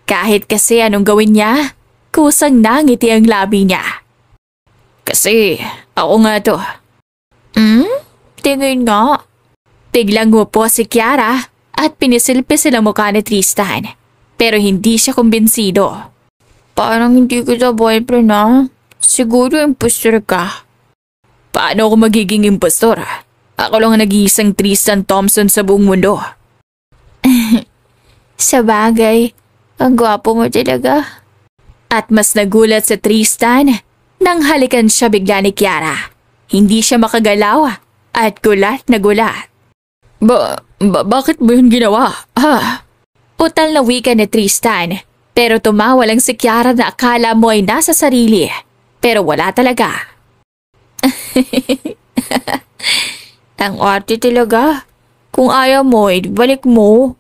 Kahit kasi anong gawin niya, kusang nangiti ang labi niya. Kasi ako nga to. Tingin nga. Biglang ngupo si Kiara at pinisilpisil ang mukha ni Tristan. Pero hindi siya kumbinsido. Parang hindi kita boyfriend ha. Siguro impostor ka. Paano ako magiging impostor? Ako lang ang nag-iisang Tristan Thompson sa buong mundo. Sa bagay, ang gwapo mo talaga. At mas nagulat si Tristan nang halikan siya bigla ni Kiara. Hindi siya makagalaw at gulat na gulat. Bakit mo yun ginawa? Utal na wika ni Tristan pero tumawa lang si Kiara na akala mo ay nasa sarili pero wala talaga. Ang arte talaga. Kung ayaw mo, balik mo.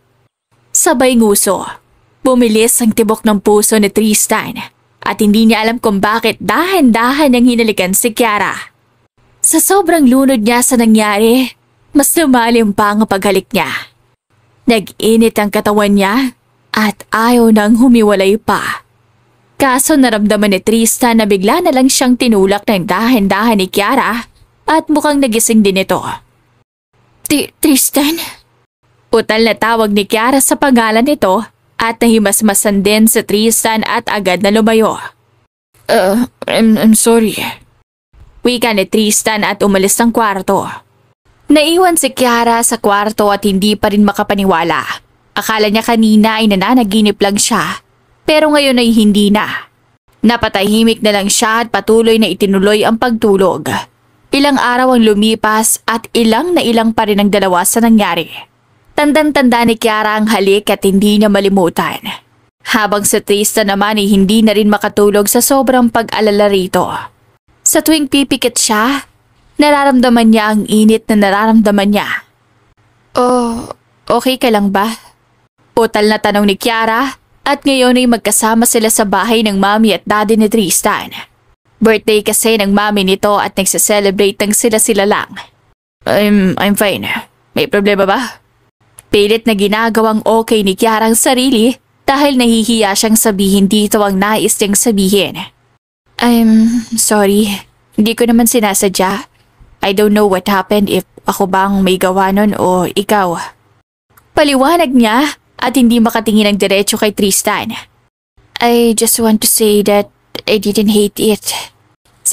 Sabay nguso. Bumilis ang tibok ng puso ni Tristan at hindi niya alam kung bakit dahan-dahan niyang hinalikan si Kiara. Sa sobrang lunod niya sa nangyari, mas lumalim pa ang paghalik niya. Nag-init ang katawan niya at ayaw nang humiwalay pa. Kaso naramdaman ni Tristan na bigla na lang siyang tinulak ng dahan-dahan ni Kiara at mukhang nagising din ito. Tristan? Utal na tawag ni Kiara sa pangalan nito at nahimasmasan din sa Tristan at agad na lumayo. I'm sorry. Wika ni Tristan at umalis ng kwarto. Naiwan si Kiara sa kwarto at hindi pa rin makapaniwala. Akala niya kanina ay nananaginip lang siya. Pero ngayon ay hindi na. Napatahimik na lang siya at patuloy na itinuloy ang pagtulog. Ilang araw ang lumipas at ilang pa rin ang dalawa sa nangyari. Tandang-tanda ni Kiara ang halik at hindi niya malimutan. Habang sa Tristan naman ay hindi na rin makatulog sa sobrang pag-alala rito. Sa tuwing pipikit siya, nararamdaman niya ang init na nararamdaman niya. Okay ka lang ba? Utal na tanong ni Kiara. At ngayon ay magkasama sila sa bahay ng mami at daddy ni Tristan. Birthday kasi ng mami nito at nagsa-celebrate ng sila-sila lang. I'm fine. May problema ba? Pilit na ginagawang okay ni Kiara ang sarili dahil nahihiya siyang sabihin dito ang nais niyang sabihin. I'm sorry. Hindi ko naman sinasadya. I don't know what happened if ako bang may gawa nun o ikaw. Paliwanag niya. At hindi makatingin ng diretso kay Tristan. I just want to say that I didn't hate it.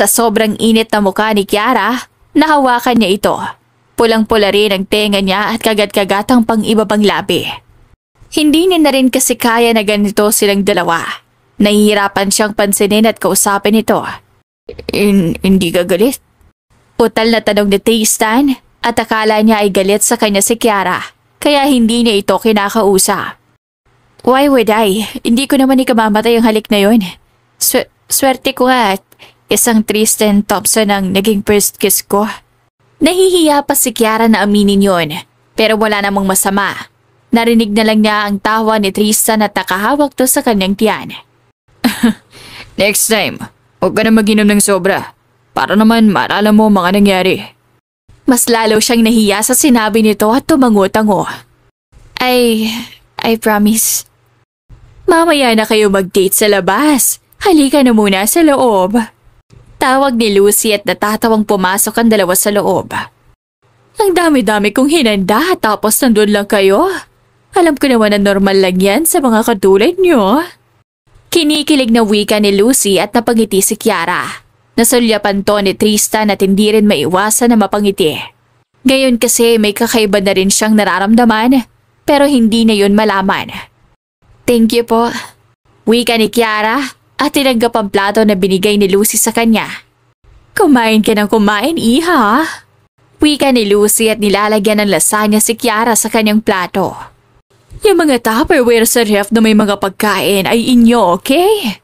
Sa sobrang init na mukha ni Kiara, nahawakan niya ito. Pulang-pula rin ang tenga niya at kagat-kagatang pang-ibabang labi. Hindi niya na rin kasi kaya na ganito silang dalawa. Nahihirapan siyang pansinin at kausapin ito. Hindi ka galit? Utal na tanong ni Tristan at akala niya ay galit sa kanya si Kiara, kaya hindi niya ito kinakausap. Why would I? Hindi ko naman ikamamatay ang halik na yun. Swerte ko nga at isang Tristan Thompson ang naging first kiss ko. Nahihiya pa si Kiara na aminin yun, pero wala namang masama. Narinig na lang niya ang tawa ni Tristan at nakahawak to sa kanyang tiyan. Next time, huwag ka na mag-inom ng sobra. Para naman maalala mo mga nangyari. Mas lalo siyang nahiya sa sinabi nito at tumango-tango. I promise. Mamaya na kayo mag-date sa labas. Halika na muna sa loob. Tawag ni Lucy at natatawang pumasok ang dalawa sa loob. Ang dami-dami kong hinanda tapos nandun lang kayo. Alam ko naman na normal lang yan sa mga katulad nyo. Kinikilig na wika ni Lucy at napangiti si Kiara. Nasulyapan to ni Tristan at hindi rin maiwasan na mapangiti. Ngayon kasi may kakaiba na rin siyang nararamdaman pero hindi na yun malaman. Thank you po. Wika ni Kiara at tinanggap ang plato na binigay ni Lucy sa kanya. Kumain ka ng kumain, iha. Wika ni Lucy at nilalagyan ng lasagna si Kiara sa kanyang plato. Yung mga Tupperware sa ref na may mga pagkain ay inyo, okay?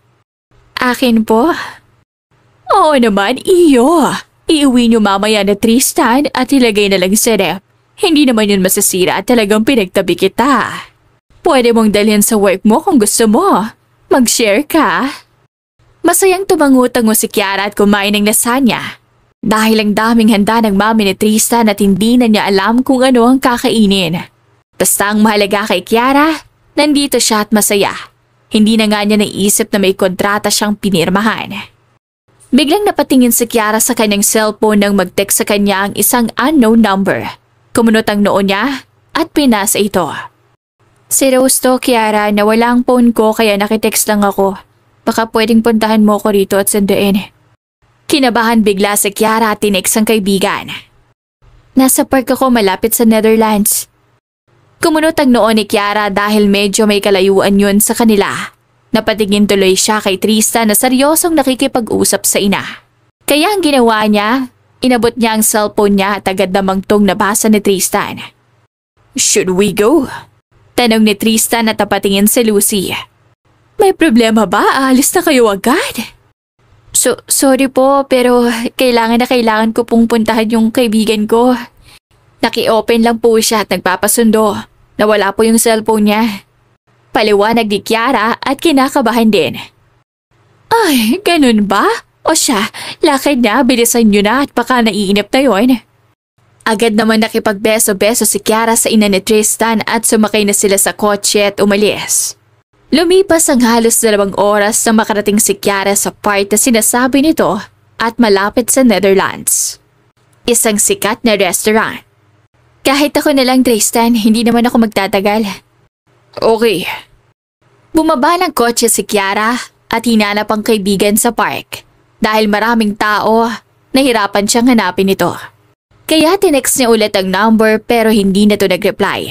Akin po. Oo naman, iyo. Iuwi niyo mamaya na Tristan at ilagay na lang sa ref. Hindi naman yun masasira at talagang pinagtabi kita. Pwede mong dalhin sa work mo kung gusto mo. Mag-share ka. Masayang tumango-tango si Kiara at kumain ng lasagna. Dahil ang daming handa ng mami ni Tristan at hindi na niya alam kung ano ang kakainin. Basta ang mahalaga kay Kiara, nandito siya at masaya. Hindi na nga niya naisip na may kontrata siyang pinirmahan. Biglang napatingin si Kiara sa kanyang cellphone nang mag-text sa kanya ang isang unknown number. Kumunot ang noo niya at pinasa ito. Si Rose to, Kiara, nawala ang phone ko kaya nakitext lang ako. Baka pwedeng puntahan mo ko rito at sunduin. Kinabahan bigla si Kiara at tinext ang kaibigan. Nasa park ako malapit sa Netherlands. Kumunot ang noo ni Kiara dahil medyo may kalayuan yun sa kanila. Napatingin tuloy siya kay Tristan na seryosong nakikipag-usap sa ina. Kaya ang ginawa niya, inabot niya ang cellphone niya at agad namang tong nabasa ni Tristan. Should we go? Tanong ni Tristan at napatingin si Lucy. May problema ba? Aalis na kayo agad? Sorry po, pero kailangan ko pong puntahan yung kaibigan ko. Naki-open lang po siya at nagpapasundo. Nawala po yung cellphone niya. Paliwanag ni Kiara at kinakabahan din. Ay, ganun ba? O siya, lakad na, bilisan nyo na at baka naiinip na yun. Agad naman nakipagbeso-beso si Kiara sa ina ni Tristan at sumakay na sila sa kotse at umalis. Lumipas ang halos 2 oras na makarating si Kiara sa part na sinasabi nito at malapit sa Netherlands. Isang sikat na restaurant. Kahit ako na lang, Tristan, hindi naman ako magtatagal. Okay. Bumaba ng kotse si Kiara at hinanap ang kaibigan sa park. Dahil maraming tao, nahirapan siyang hanapin ito. Kaya tinext niya ulit ang number pero hindi na ito nag-reply.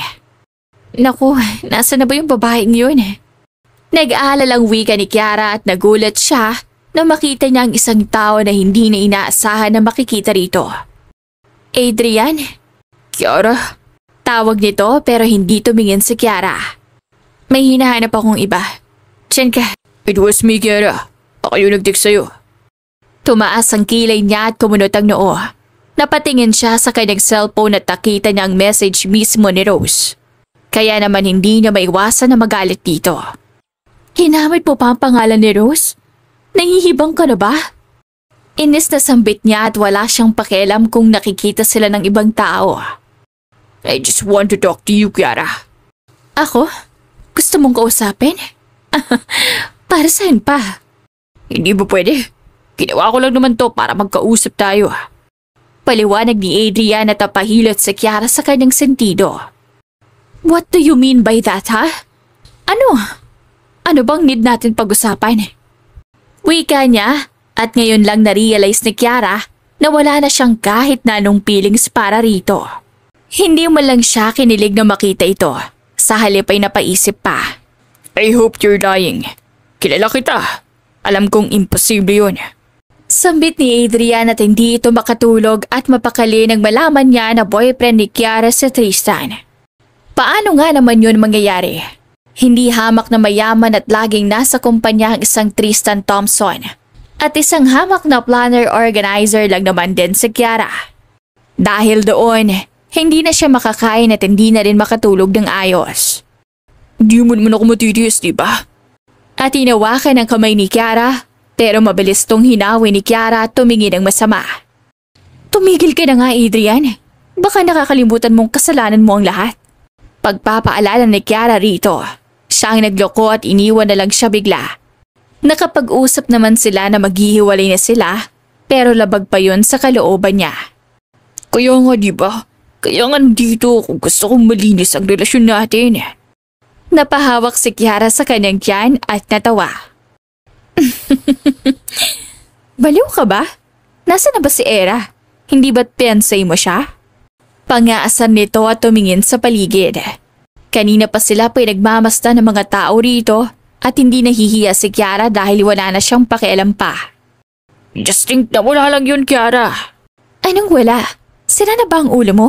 Naku, nasa na ba yung babaeng yun? Nag-aalalang wika ni Kiara at nagulat siya na makita niya ang isang tao na hindi na inaasahan na makikita rito. Adrian? Kiara? Tawag nito pero hindi tumingin si Kiara. May hinahanap akong iba. Diyan ka. It was me, Kiara. Ako yung nag-text sa'yo. Tumaas ang kilay niya at kumunot ang noo. Napatingin siya sa kanyang cellphone at nakita niya ang message mismo ni Rose. Kaya naman hindi niya maiwasan na magalit dito. Ginamit mo pa ang pangalan ni Rose? Nahihibang ka na ba? Inis na sambit niya at wala siyang pakialam kung nakikita sila ng ibang tao. I just want to talk to you, Kiara. Ako? Gusto mong kausapin? Para saan pa? Hindi ba pwede? Ginawa ko lang naman to para magkausap tayo. Paliwanag ni Adrian at napahilot si Kiara sa kanyang sentido. What do you mean by that, ha? Ano? Ano bang need natin pag-usapan? Wika niya At ngayon lang na-realize ni Kiara na wala na siyang kahit na anong feelings para rito. Hindi man lang siya kinilig na makita ito. Sa halip ay napaisip pa. I hope you're dying. Kilala kita. Alam kong imposible yun. Sambit ni Adrian at hindi ito makatulog at mapakali nang malaman niya na boyfriend ni Kiara si Tristan. Paano nga naman yun mangyayari? Hindi hamak na mayaman at laging nasa kumpanya ang isang Tristan Thompson. At isang hamak na planner organizer lang naman din si Kiara. Dahil doon, hindi na siya makakain at hindi na rin makatulog ng ayos. Di mo naman ako matitiis, diba? At hinawakan ang kamay ni Kiara, pero mabilis tong hinawi ni Kiara at tumingin ng masama. Tumigil ka na nga, Adrian. Baka nakakalimutan mong kasalanan mo ang lahat. Pagpapaalala ni Kiara rito, siya ang nagloko at iniwan na lang siya bigla. Nakapag-usap naman sila na maghihiwalay na sila, pero labag pa yun sa kalooban niya. Kaya nga diba? Kaya nga dito kung gusto kong malinis ang relasyon natin. Napahawak si Kiara sa kanyang tiyan at natawa. Baliw ka ba? Nasaan na ba si Era? Hindi ba't fiancé mo siya? Pangaasan nito at tumingin sa paligid. Kanina pa sila pinagmamasdan ng mga tao rito at hindi nahihiya si Kiara dahil wala na siyang pakialam pa. Just think na wala lang yun, Kiara. Anong wala? Sira na ba ang ulo mo?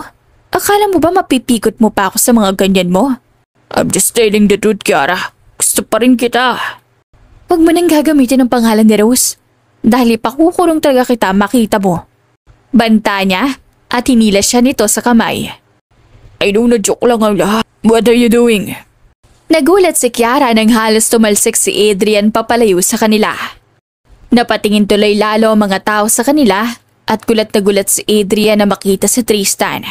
Akala mo ba mapipikot mo pa ako sa mga ganyan mo? I'm just telling the truth, Kiara. Gusto pa rin kita. Huwag mo nang gagamitin ang pangalan ni Rose. Dahil ipakukulong talaga kita makita mo. Banta niya at hinila siya nito sa kamay. I know na joke lang ang lahat. What are you doing? Nagulat si Kiara nang halos tumalsik si Adrian papalayo sa kanila. Napatingin tuloy lalo ang mga tao sa kanila at gulat na gulat si Adrian na makita si Tristan.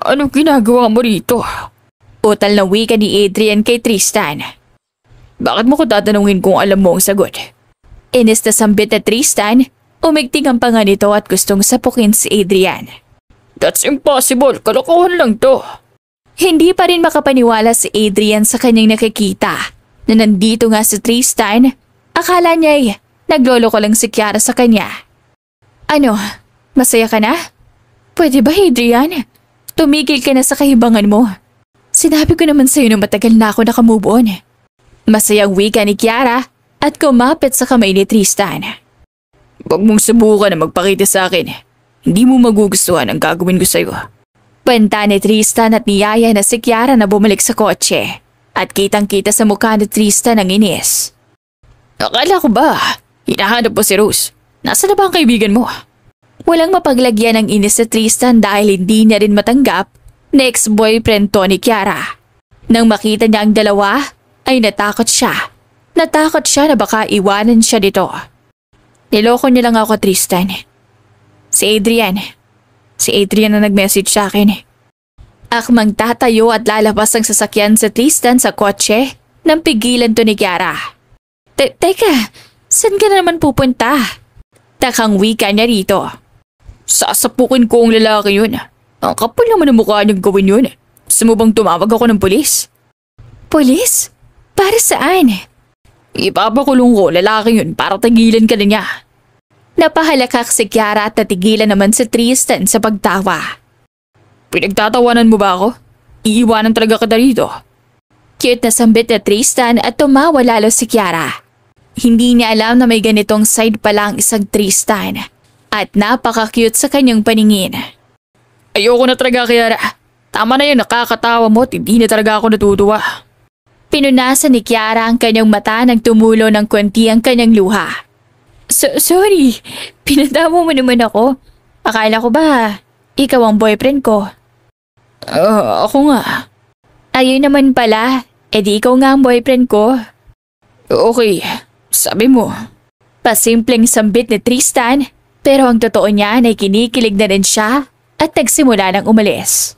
Anong ginagawa mo rito? Utal na wika ni Adrian kay Tristan. Bakit mo ko tatanungin kung alam mo ang sagot? Inis na sambit na Tristan, umigting ang panga nito at gustong sapukin si Adrian. That's impossible, kalokohan lang to. Hindi pa rin makapaniwala si Adrian sa kanyang nakikita na nandito nga si Tristan. Akala niya nagloloko lang si Kiara sa kanya. Ano, masaya ka na? Pwede ba, Adrian? Tumigil ka na sa kahibangan mo. Sinabi ko naman sa'yo na matagal na ako nakamove on. Masayang wika ni Kiara at kumapit sa kamay ni Tristan. Huwag mong subukan na magpakita sa akin. Hindi mo magugustuhan ang gagawin ko sa'yo. Panta ni Tristan at niyaya na si Kiara na bumalik sa kotse. At kitang-kita sa mukha ni Tristan ang inis. Akala ko ba, hinahanap mo si Rose? Nasaan na ba ang kaibigan mo? Walang mapaglagyan ng inis si Tristan dahil hindi niya rin matanggap na ex-boyfriend to ni Kiara. Nang makita niya ang dalawa, ay natakot siya. Natakot siya na baka iwanan siya dito. Niloko niya lang ako, Tristan. Si Adrian na nag-message sa akin. Akmang tatayo at lalabas ang sasakyan sa Tristan sa kotse nang pigilan to ni Kiara. Teka, saan ka na naman pupunta? Takang wika niya rito. Sasapukin ko ang lalaki yun. Ang kapal naman ang mukha niyang gawin yun. Gusto mo bang tumawag ako ng pulis? Pulis? Para saan? Ipapakulong ko lalaki yun para tagilan ka na niya. Napahalakak si Kiara at natigilan naman si Tristan sa pagtawa. Pinagtatawanan mo ba ako? Iiwanan talaga kita rito. Cute na sambit na Tristan at tumawa lalo si Kiara. Hindi niya alam na may ganitong side pala ang isang Tristan at napaka-cute sa kanyang paningin. Ayoko na talaga, Kiara. Tama na yan, nakakatawa mo at hindi na talaga ako natutuwa. Pinunasan ni Kiara ang kanyang mata nang tumulo ng konti ang kanyang luha. Sorry, pinadamo mo naman ako. Akala ko ba ikaw ang boyfriend ko? Ako nga. Ayun naman pala, edi ikaw nga ang boyfriend ko. Okay, sabi mo. Pasimpleng sambit ni Tristan, pero ang totoo niya ay kinikilig na rin siya at nagsimula ng umalis.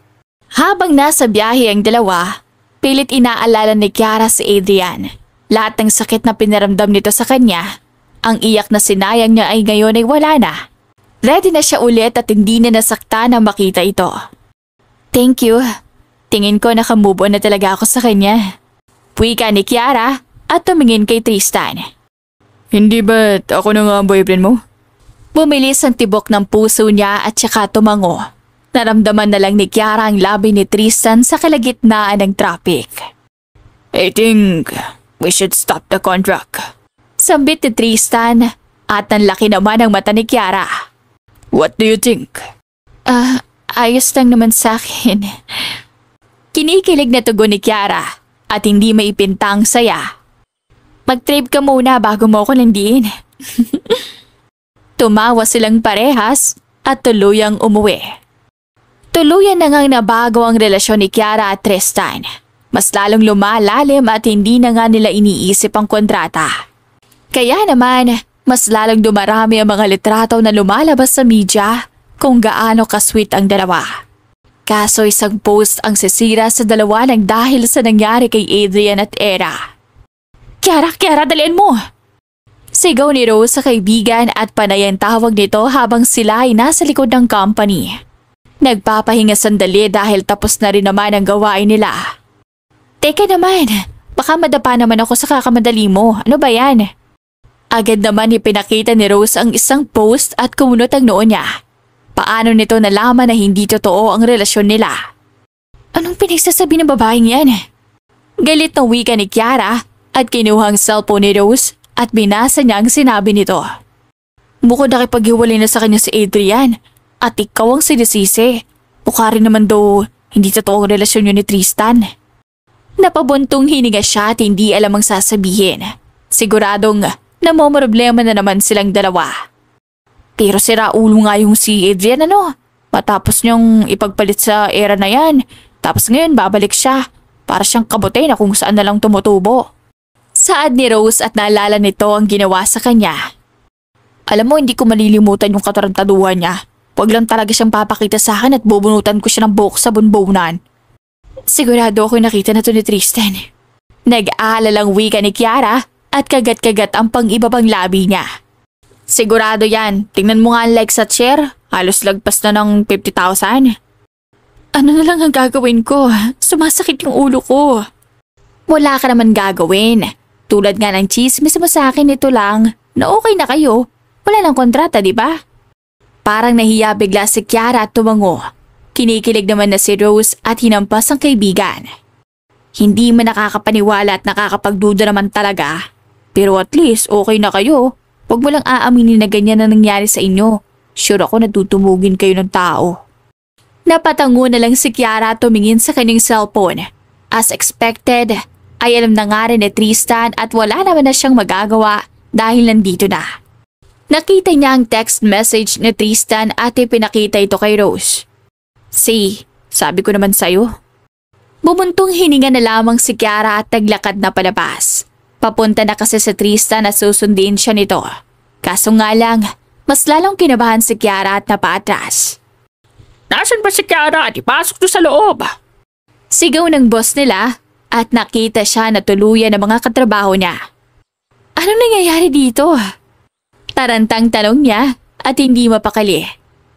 Habang nasa biyahe ang dalawa, pilit inaalala ni Kiara si Adrian. Lahat ng sakit na pinaramdam nito sa kanya, ang iyak na sinayang niya ay ngayon ay wala na. Ready na siya ulit at hindi na nasakta na makita ito. Thank you. Tingin ko nakamove on na talaga ako sa kanya. Wika ni Kiara at tumingin kay Tristan. Hindi ba't ako na nga ang boyfriend mo? Bumilis ang tibok ng puso niya at saka tumango. Naramdaman na lang ni Kiara ang labi ni Tristan sa kalagitnaan ng traffic. I think we should stop the contract. Sambit ni Tristan at ang laki naman ng mata ni Kiara. What do you think? Ayos lang naman sa akin. Kinikilig na tugon ni Kiara at hindi maipintang saya. Mag-trip ka muna bago mo ako landiin. Tumawa silang parehas at tuluyang umuwi. Tuluyan na ngang nabago ang relasyon ni Kiara at Tristan. Mas lalong lumalalim at hindi na nga nila iniisip ang kontrata. Kaya naman, mas lalong dumarami ang mga litrato na lumalabas sa media kung gaano ka-sweet ang dalawa. Kaso isang post ang sisira sa dalawa nang dahil sa nangyari kay Adrian at Era. Kiara, dalian mo! Sigaw ni Rose sa kaibigan at panay ang tawag nito habang sila ay nasa likod ng company. Nagpapahinga sandali dahil tapos na rin naman ang gawain nila. Teka naman, baka madapa naman ako sa kakamadali mo. Ano ba yan? Agad naman ipinakita ni Rose ang isang post at kumunot ang noo niya. Paano nito nalaman na hindi totoo ang relasyon nila? Anong pinagsasabi ng babaeng yan? Galit na wika ni Kiara at kinuha ang cellphone ni Rose at binasa niya ang sinabi nito. Bukod nakipaghiwalay na sa kanya si Adrian at ikaw ang sinisisi. Mukha rin naman daw hindi totoo ang relasyon niyo ni Tristan. Napabuntong hininga siya at hindi alam ang sasabihin. Siguradong namomroblema na naman silang dalawa. Pero sira ulo nga yung si Adrian matapos niyang ipagpalit sa era na yan. Tapos ngayon babalik siya para siyang kabutay na kung saan na lang tumutubo. Saad ni Rose at naalala nito ang ginawa sa kanya. Alam mo, hindi ko malilimutan yung katarantaduhan niya. Huwag lang talaga siyang papakita sa akin at bubunutan ko siya ng buhok sa bunbunan. Sigurado ako nakita na to ni Tristan. Nag-aalalang wika ni Kiara at kagat-kagat ang pang-ibabang labi niya. Sigurado yan. Tingnan mo nga ang likes at share. Halos lagpas na ng 50,000. Ano na lang ang gagawin ko? Sumasakit yung ulo ko. Wala ka naman gagawin. Tulad nga ng chismis mo sa akin, ito lang na okay na kayo. Wala lang kontrata, di ba? Parang nahiya bigla si Kiara at tumango. Kinikilig naman na si Rose at hinampas ang kaibigan. Hindi man nakakapaniwala at nakakapagduda naman talaga. Pero at least okay na kayo. Huwag mo lang aaminin na ganyan na nangyari sa inyo. Sure ako natutumugin kayo ng tao. Napatango na lang si Kiara at tumingin sa kanyang cellphone. As expected, ay alam na nga rin ni Tristan at wala naman na siyang magagawa dahil nandito na. Nakita niya ang text message ni Tristan at ipinakita ito kay Rose. See, sabi ko naman sa'yo. Bumuntong hininga na lamang si Kiara at naglakad na palabas. Papunta na kasi sa Tristan at susundin siya nito. Kaso nga lang, mas lalong kinabahan si Kiara at napaatras. Nasaan ba si Kiara? Ipasok to sa loob. Sigaw ng boss nila at nakita siya na tuluyan ng mga katrabaho niya. Anong nangyayari dito? Tarantang tanong niya at hindi mapakali.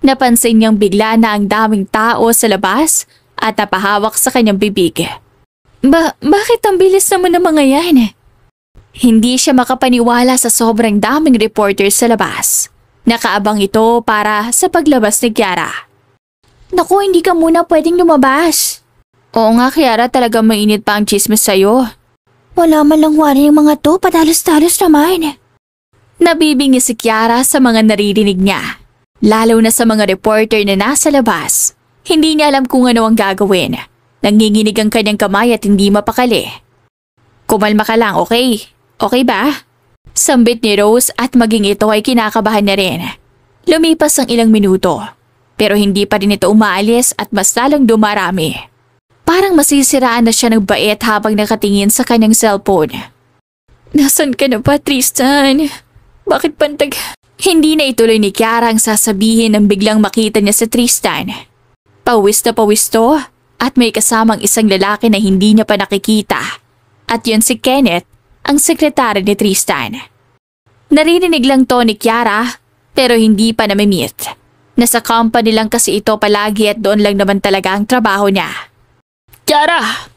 Napansin niyang bigla na ang daming tao sa labas at napahawak sa kanyang bibig. Bakit ang bilis naman ng mga yan? Hindi siya makapaniwala sa sobrang daming reporters sa labas. Nakaabang ito para sa paglabas ni Kiara. Naku, hindi ka muna pwedeng lumabas. Oo nga, Kiara, talaga mainit pa ang chismis sa'yo. Wala man lang wari yung mga to, padalos-dalos naman. Nabibingi si Kiara sa mga naririnig niya. Lalo na sa mga reporter na nasa labas. Hindi niya alam kung ano ang gagawin. Nanginginig ang kanyang kamay at hindi mapakali. Kumalma ka lang, okay? Okay ba? Sambit ni Rose at maging ito ay kinakabahan na rin. Lumipas ang ilang minuto. Pero hindi pa rin ito umaalis at mas lalong dumarami. Parang masisiraan na siya ng bait habang nakatingin sa kanyang cellphone. Nasaan ka na ba, Tristan? Bakit pantag... Hindi na ituloy ni Kiara ang sasabihin nang biglang makita niya si Tristan. Pawis na pawis to at may kasamang isang lalaki na hindi niya pa nakikita. At yun si Kenneth, ang sekretary ni Tristan. Narinig lang to ni Kiara pero hindi pa namimit. Nasa company lang kasi ito palagi at doon lang naman talaga ang trabaho niya. Kiara!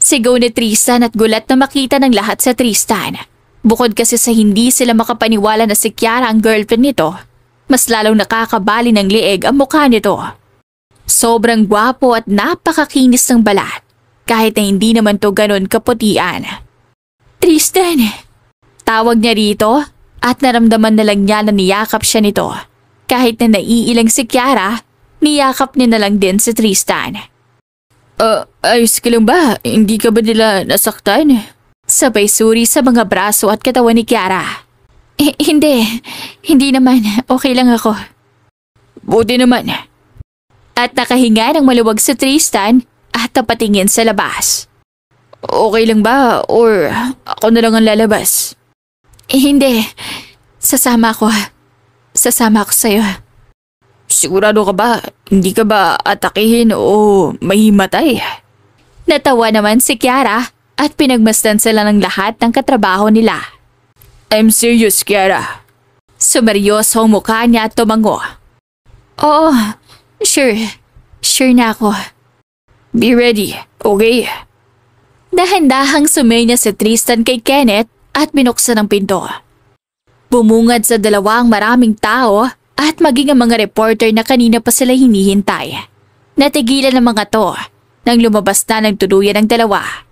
Sigaw ni Tristan at gulat na makita ng lahat sa Tristan. Bukod kasi sa hindi sila makapaniwala na si Kiara ang girlfriend nito, mas lalong nakakabali ng lieg ang mukha nito. Sobrang gwapo at napakakinis ng balat, kahit na hindi naman to ganon kaputian. Tristan! Tawag niya rito at naramdaman na lang niya na niyakap siya nito. Kahit na naiilang si Kiara, niyakap niya na lang din si Tristan. Ayos ka lang ba? Hindi ka ba nila nasaktan? Sabay suri sa mga braso at katawan ni Kiara. Hindi naman. Okay lang ako. Buti naman. At nakahinga ng maluwag si Tristan at napatingin sa labas. Okay lang ba? Or ako na lang ang lalabas? Hindi. Sasama ako. Sasama ako sa'yo. Sigurado ka ba? Hindi ka ba atakihin o mahimatay? Natawa naman si Kiara at pinagmasdan sila ng lahat ng katrabaho nila. I'm serious, Kiara. Sumeryoso ang mukha niya at tumango. Oo, sure. Sure na ako. Be ready, okay? Dahan-dahang sumenya si Tristan kay Kenneth at binuksan ang pinto. Bumungad sa dalawang maraming tao at maging ang mga reporter na kanina pa sila hinihintay. Natigilan ang mga to nang lumabas na ng tuluyan ng dalawa.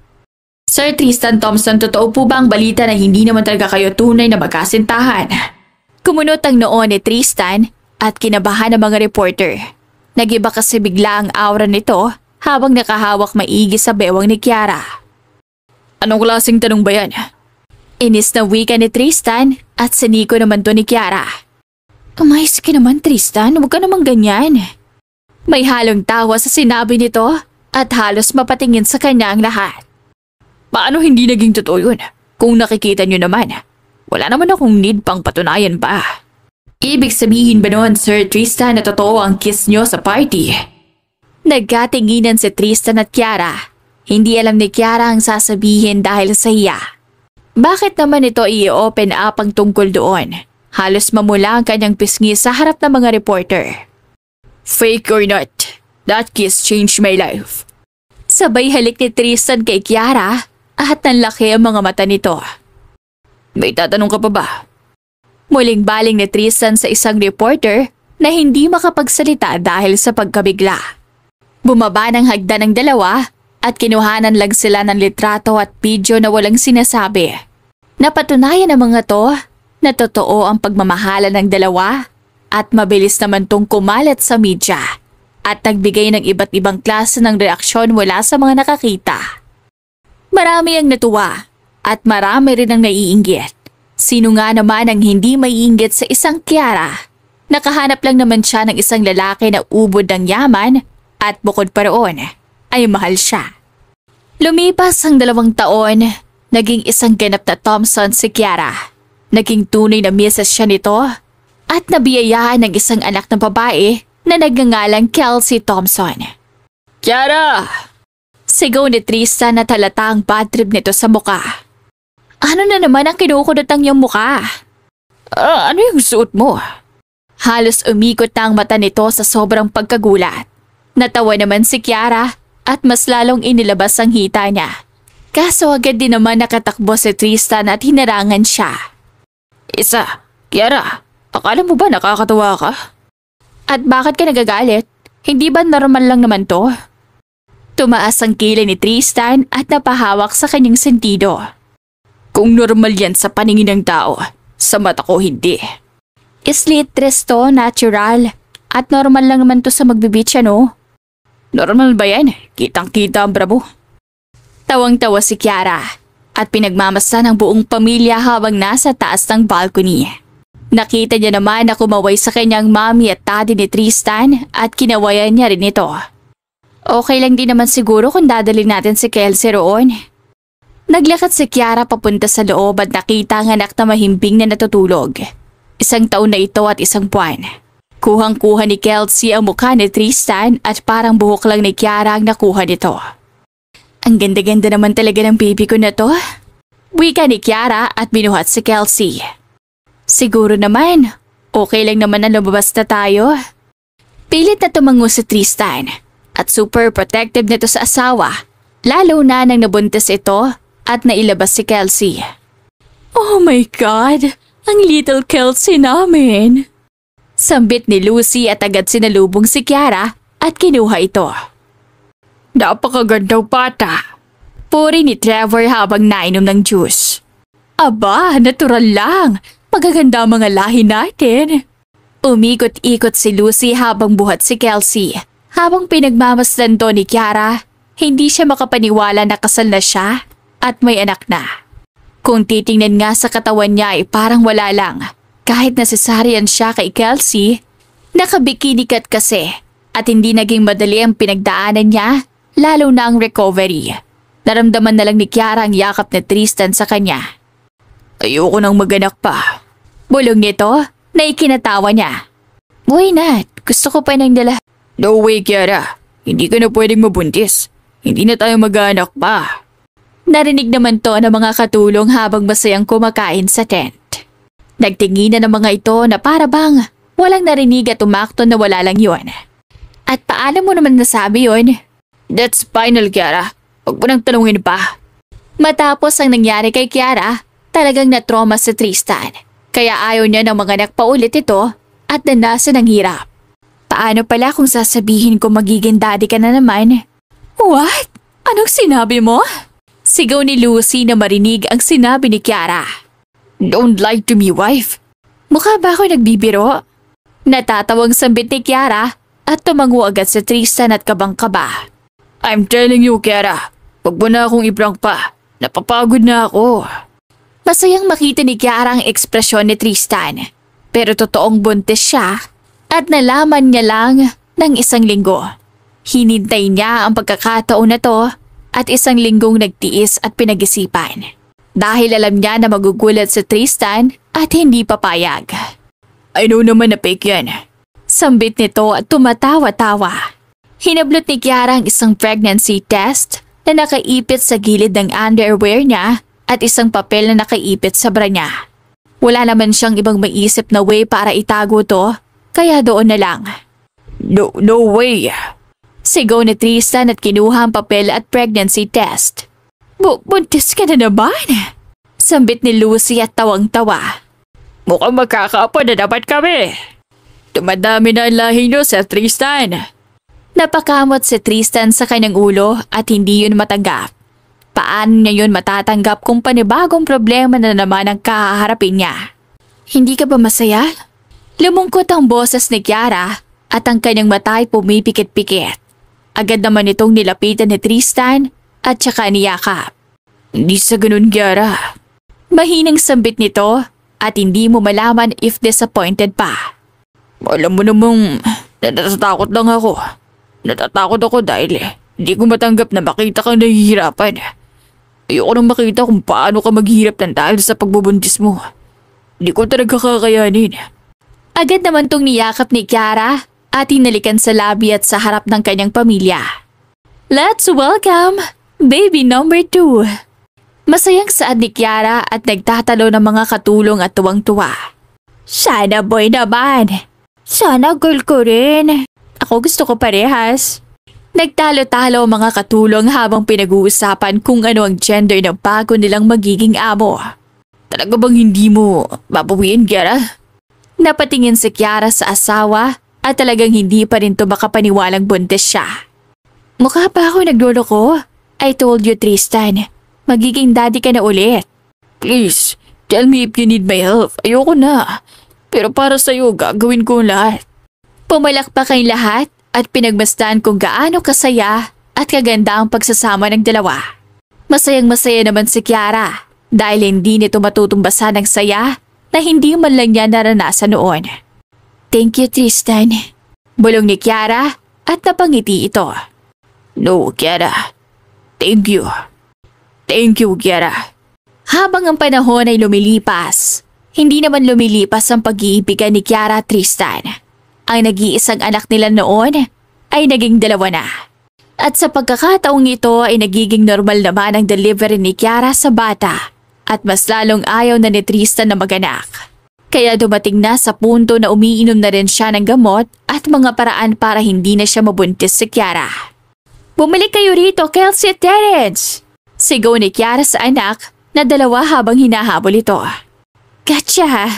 Sir Tristan Thompson, totoo po ba ang balita na hindi naman talaga kayo tunay na magkasintahan? Kumunot ang noo ni Tristan at kinabahan ng mga reporter. Nagiba kasi bigla ang aura nito habang nakahawak maigi sa bewang ni Kiara. Anong klaseng tanong ba yan? Inis na wika ni Tristan at siniko naman to ni Kiara. Umayos ka naman, Tristan. Huwag ka naman ganyan. May halong tawa sa sinabi nito at halos mapatingin sa kanya ang lahat. Paano hindi naging totoo yun? Kung nakikita nyo naman, wala naman akong need pang patunayan pa. Ibig sabihin ba noon, Sir Tristan, na totoo ang kiss nyo sa party? Nagkatinginan si Tristan at Kiara. Hindi alam ni Kiara ang sasabihin dahil sa iya. Bakit naman ito i-open up ang tungkol doon? Halos mamula ang kanyang pisngi sa harap ng mga reporter. Fake or not, that kiss changed my life. Sabay halik ni Tristan kay Kiara at nanlaki ang mga mata nito. May tatanong ka pa ba? Muling baling ni Tristan sa isang reporter na hindi makapagsalita dahil sa pagkabigla. Bumaba ng hagdan ng dalawa at kinuhanan lang sila ng litrato at video na walang sinasabi. Napatunayan ng mga to na totoo ang pagmamahalan ng dalawa at mabilis naman tong kumalat sa media at nagbigay ng iba't ibang klase ng reaksyon mula sa mga nakakita. Marami ang natuwa at marami rin ang naiinggit. Sino nga naman ang hindi maiinggit sa isang Kiara? Nakahanap lang naman siya ng isang lalaki na ubod ng yaman at bukod pa roon ay mahal siya. Lumipas ang 2 taon, naging isang ganap na Thompson si Kiara. Naging tunay na misis siya nito at nabiyayaan ng isang anak ng babae na nagngangalang Kelsey Thompson. Kiara! Sigaw ni Tristan at halata ang bad trip nito sa muka. Ano na naman ang kinukudot ang iyong muka? Ano yung suot mo? Halos umikot na ang mata nito sa sobrang pagkagulat. Natawa naman si Kiara at mas lalong inilabas ang hita niya. Kaso agad din naman nakatakbo si Tristan at hinarangan siya. Kiara, akala mo ba nakakatawa ka? At bakit ka nagagalit? Hindi ba normal lang naman to? Tumaas ang kilay ni Tristan at napahawak sa kanyang sentido. Kung normal yan sa paningin ng tao, sa mata ko hindi. Slit dress to, natural. At normal lang naman to sa magbibitch, ano? Normal ba yan? Kitang-kita ang bravo. Tawang-tawa si Kiara at pinagmamasa ng buong pamilya habang nasa taas ng balcony. Nakita niya naman na kumaway sa kanyang mommy at daddy ni Tristan at kinawayan niya rin ito. Okay lang din naman siguro kung dadalhin natin si Kelsey roon. Naglakad si Kiara papunta sa loob at nakita ang anak na mahimbing na natutulog. 1 taon na ito at 1 buwan. Kuhang-kuha ni Kelsey ang mukha ni Tristan at parang buhok lang ni Kiara ang nakuha nito. Ang ganda-ganda naman talaga ng baby ko na to. Wika ni Kiara at binuhat si Kelsey. Siguro naman, okay lang naman na lumabas na tayo. Pilit na tumango si Tristan at super protective nito sa asawa, lalo na nang nabuntis ito at nailabas si Kelsey. Oh my God! Ang little Kelsey namin! Sambit ni Lucy at agad sinalubong si Kiara at kinuha ito. Napakagandang bata! Puri ni Trevor habang nainom ng juice. Aba, natural lang! Magaganda ang mga lahi natin! Umikot-ikot si Lucy habang buhat si Kelsey. Habang pinagmamasdan to ni Kiara, hindi siya makapaniwala na kasal na siya at may anak na. Kung titingnan nga sa katawan niya ay parang wala lang. Kahit na cesarean siya kay Kelsey, nakabikini cut kasi at hindi naging madali ang pinagdaanan niya, lalo na ang recovery. Naramdaman na lang ni Kiara ang yakap ni Tristan sa kanya. Ayoko nang maganak pa. Bulong nito na ikinatawa niya. Why not? Gusto ko pa nang dala. No way, Kiara. Hindi ka na pwedeng mabuntis. Hindi na tayo mag-aanak pa. Narinig naman to ng mga katulong habang masayang kumakain sa tent. Nagtinginan ng mga ito na para bang walang narinig at umakto na wala lang yun. At paano mo naman nasabi yun? That's final, Kiara. Huwag mo nang tanungin pa. Matapos ang nangyari kay Kiara, talagang na-trauma si Tristan. Kaya ayaw niya ng mga nakpaulit ito at nanasan ng hirap. Paano pala kung sasabihin ko magiging daddy ka na naman? What? Anong sinabi mo? Sigaw ni Lucy na marinig ang sinabi ni Kiara. Don't lie to me, wife. Mukha ba ako nagbibiro? Natatawang sambit ni Kiara at tumango agad sa Tristan at kabang-kaba. I'm telling you, Kiara. Huwag mo na akong i-prank pa. Napapagod na ako. Masayang makita ni Kiara ang ekspresyon ni Tristan. Pero totoong buntis siya at nalaman niya lang ng 1 linggo. Hinintay niya ang pagkakataon na to at 1 linggong nagtiis at pinag-isipan. Dahil alam niya na magugulat si Tristan at hindi papayag. I know naman na fake yan. Sambit nito at tumatawa-tawa. Hinablot ni Kiara ang isang pregnancy test na nakaipit sa gilid ng underwear niya at isang papel na nakaipit sa bra niya. Wala naman siyang ibang maisip na way para itago to, kaya doon na lang. No way. Sigaw ni Tristan at kinuha ang papel at pregnancy test. Buntis ka na naman? Sambit ni Lucy at tawang-tawa. Mukhang magkakaapa na dapat kami. Dumadami na ang lahi niyo sa Tristan. Napakamot si Tristan sa kanyang ulo at hindi yun matanggap. Paano niya yun matatanggap kung panibagong problema na naman ang kaharapin niya? Hindi ka ba masaya? Lumungkot ang boses ni Kiara at ang kanyang mata ay pumipikit-pikit. Agad naman itong nilapitan ni Tristan at saka niyakap. Hindi sa ganun, Kiara. Mahinang sambit nito at hindi mo malaman if disappointed pa. Alam mo namang natatakot lang ako. Natatakot ako dahil hindi ko matanggap na makita kang nahihirapan. Ayoko nang makita kung paano ka maghirap ng dahil sa pagbubuntis mo. Hindi ko talaga kakayanin. Agad naman tong niyakap ni Kiara at hinalikan sa labi at sa harap ng kanyang pamilya. Let's welcome baby number 2. Masayang saad ni Kiara at nagtatalo ng mga katulong at tuwang-tuwa. Sana boy naman. Sana girl ko rin. Ako gusto ko parehas. Nagtalo-talo ang mga katulong habang pinag-uusapan kung ano ang gender ng bago nilang magiging amo. Talaga bang hindi mo babawiin, Kiara? Napatingin si Kiara sa asawa at talagang hindi pa rin to makapaniwalang buntis siya. Mukha pa ako nagloloko? I told you, Tristan. Magiging daddy ka na ulit. Please, tell me if you need my help. Ayoko na. Pero para sa'yo, gagawin ko lahat. Pumalakpak ang lahat at pinagmasdan kung gaano kasaya at kaganda ang pagsasama ng dalawa. Masayang-masaya naman si Kiara dahil hindi nito matutumbasan ng saya na hindi man lang niya naranasan noon. Thank you, Tristan. Bulong ni Kiara at napangiti ito. No, Kiara. Thank you. Thank you, Kiara. Habang ang panahon ay lumilipas, hindi naman lumilipas ang pag-iibigan ni Kiara at Tristan. Ang nag-iisang anak nila noon ay naging 2 na. At sa pagkakataong ito ay nagiging normal naman ang delivery ni Kiara sa bata at mas lalong ayaw na ni Tristan na maganak. Kaya dumating na sa punto na umiinom na rin siya ng gamot at mga paraan para hindi na siya mabuntis si Kiara. Bumalik kayo rito, Kelsey at Terence! Sigaw ni Kiara sa anak na dalawa habang hinahabol ito. Gotcha!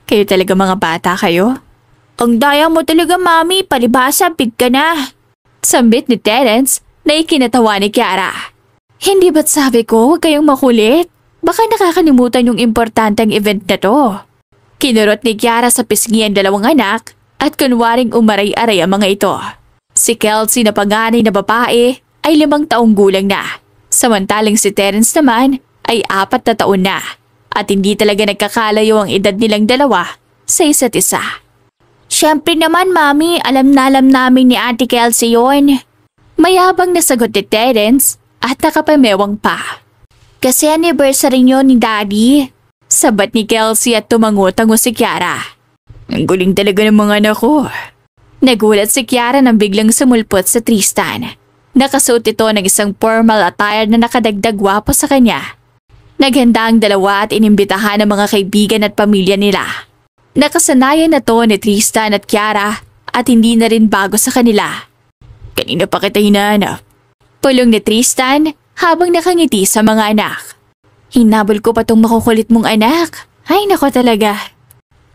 Kayo talaga mga bata kayo? Ang daya mo talaga, Mami. Palibhasa, big ka na. Sambit ni Terence na ikinatawa ni Kiara. Hindi ba't sabi ko huwag kayong makulit? Baka nakakalimutan yung importanteng event na to. Kinurot ni Kiara sa pisngi ang dalawang anak at kunwaring umaray-aray ang mga ito. Si Kelsey na panganay na babae ay 5 taong gulang na. Samantalang si Terence naman ay 4 na taon na. At hindi talaga nagkakalayo ang edad nilang dalawa sa isa't isa. Siyempre naman, Mami, alam namin ni Ate Kelsey yun. Mayabang na sagot ni Terence at nakapamewang pa. Kasi anniversary nyo ni Daddy. Sabat ni Kelsey at tumango-tango si Kiara. Ang guling talaga ng mga anak ko. Nagulat si Kiara nang biglang sumulpot sa Tristan. Nakasuot ito ng isang formal attire na nakadagdag gwapo sa kanya. Naghanda ang dalawa at inimbitahan ng mga kaibigan at pamilya nila. Nakasanayan na to ni Tristan at Kiara at hindi na rin bago sa kanila. Kanina pa kita hinahanap. Pulong ni Tristan habang nakangiti sa mga anak. Hinabol ko pa tong makukulit mong anak. Ay nako talaga.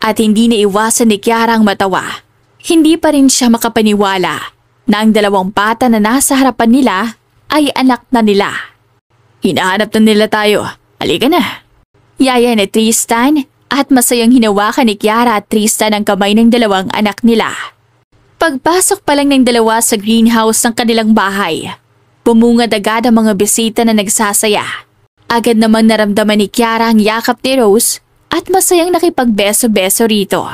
At hindi na iwasan ni Kiara ang matawa. Hindi pa rin siya makapaniwala na ang 2 bata na nasa harapan nila ay anak na nila. Hinahanap na nila tayo. Halika na. Yaya ni Tristan at masayang hinawakan ni Kiara at Tristan ang kamay ng 2 anak nila. Pagpasok pa lang ng 2 sa greenhouse ng kanilang bahay, bumungad agad ang mga bisita na nagsasaya. Agad namang naramdaman ni Kiara ang yakap ni Rose at masayang nakipagbeso-beso rito.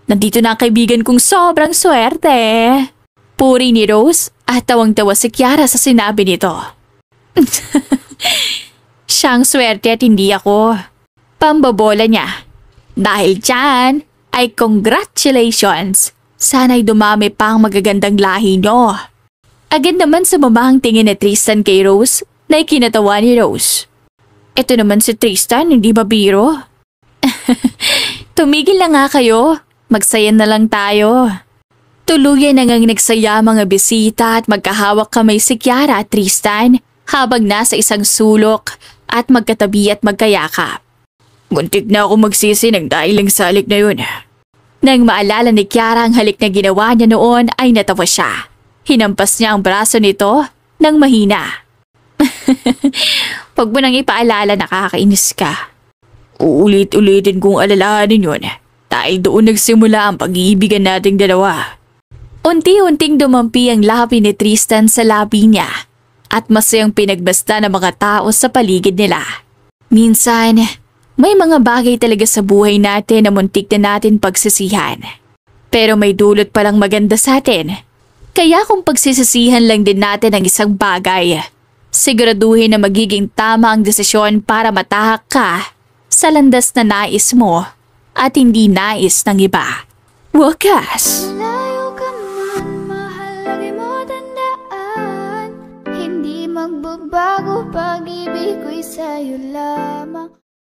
Nandito na ang kaibigan kong sobrang swerte. Puri ni Rose at tawang-tawa si Kiara sa sinabi nito. Siyang swerte at hindi ako. Pambobola niya. Dahil dyan ay congratulations. Sana'y dumami pa ang magagandang lahi nyo. Agad naman sumama ang tingin ni Tristan kay Rose na ikinatawa ni Rose. Ito naman si Tristan, hindi ba biro? Tumigil na nga kayo. Magsaya na lang tayo. Tuluyan na ngang nagsaya mga bisita at magkahawak kamay si Kiara at Tristan habang nasa isang sulok at magkatabi at magkayakap. Muntik na ako magsisi ng dahil lang sa halik na yun. Nang maalala ni Kiara ang halik na ginawa niya noon ay natawa siya. Hinampas niya ang braso nito nang mahina. Pag mo nang ipaalala, nakakainis ka. Uulit-ulitin kong alalahanin yun. Dahil doon nagsimula ang pag-iibigan nating dalawa. Unti-unting dumampi ang labi ni Tristan sa labi niya at masayang pinagbasta ng mga tao sa paligid nila. Minsan, may mga bagay talaga sa buhay natin na muntik na natin pagsisihan. Pero may dulot palang maganda sa atin. Kaya kung pagsisisihan lang din natin ang isang bagay, siguraduhin na magiging tama ang desisyon para matahak ka sa landas na nais mo at hindi nais ng iba. Wakas! Malayo ka man, mahal, lagi mo tandaan. Hindi magbabago, pag-ibig ko'y sa'yo lamang.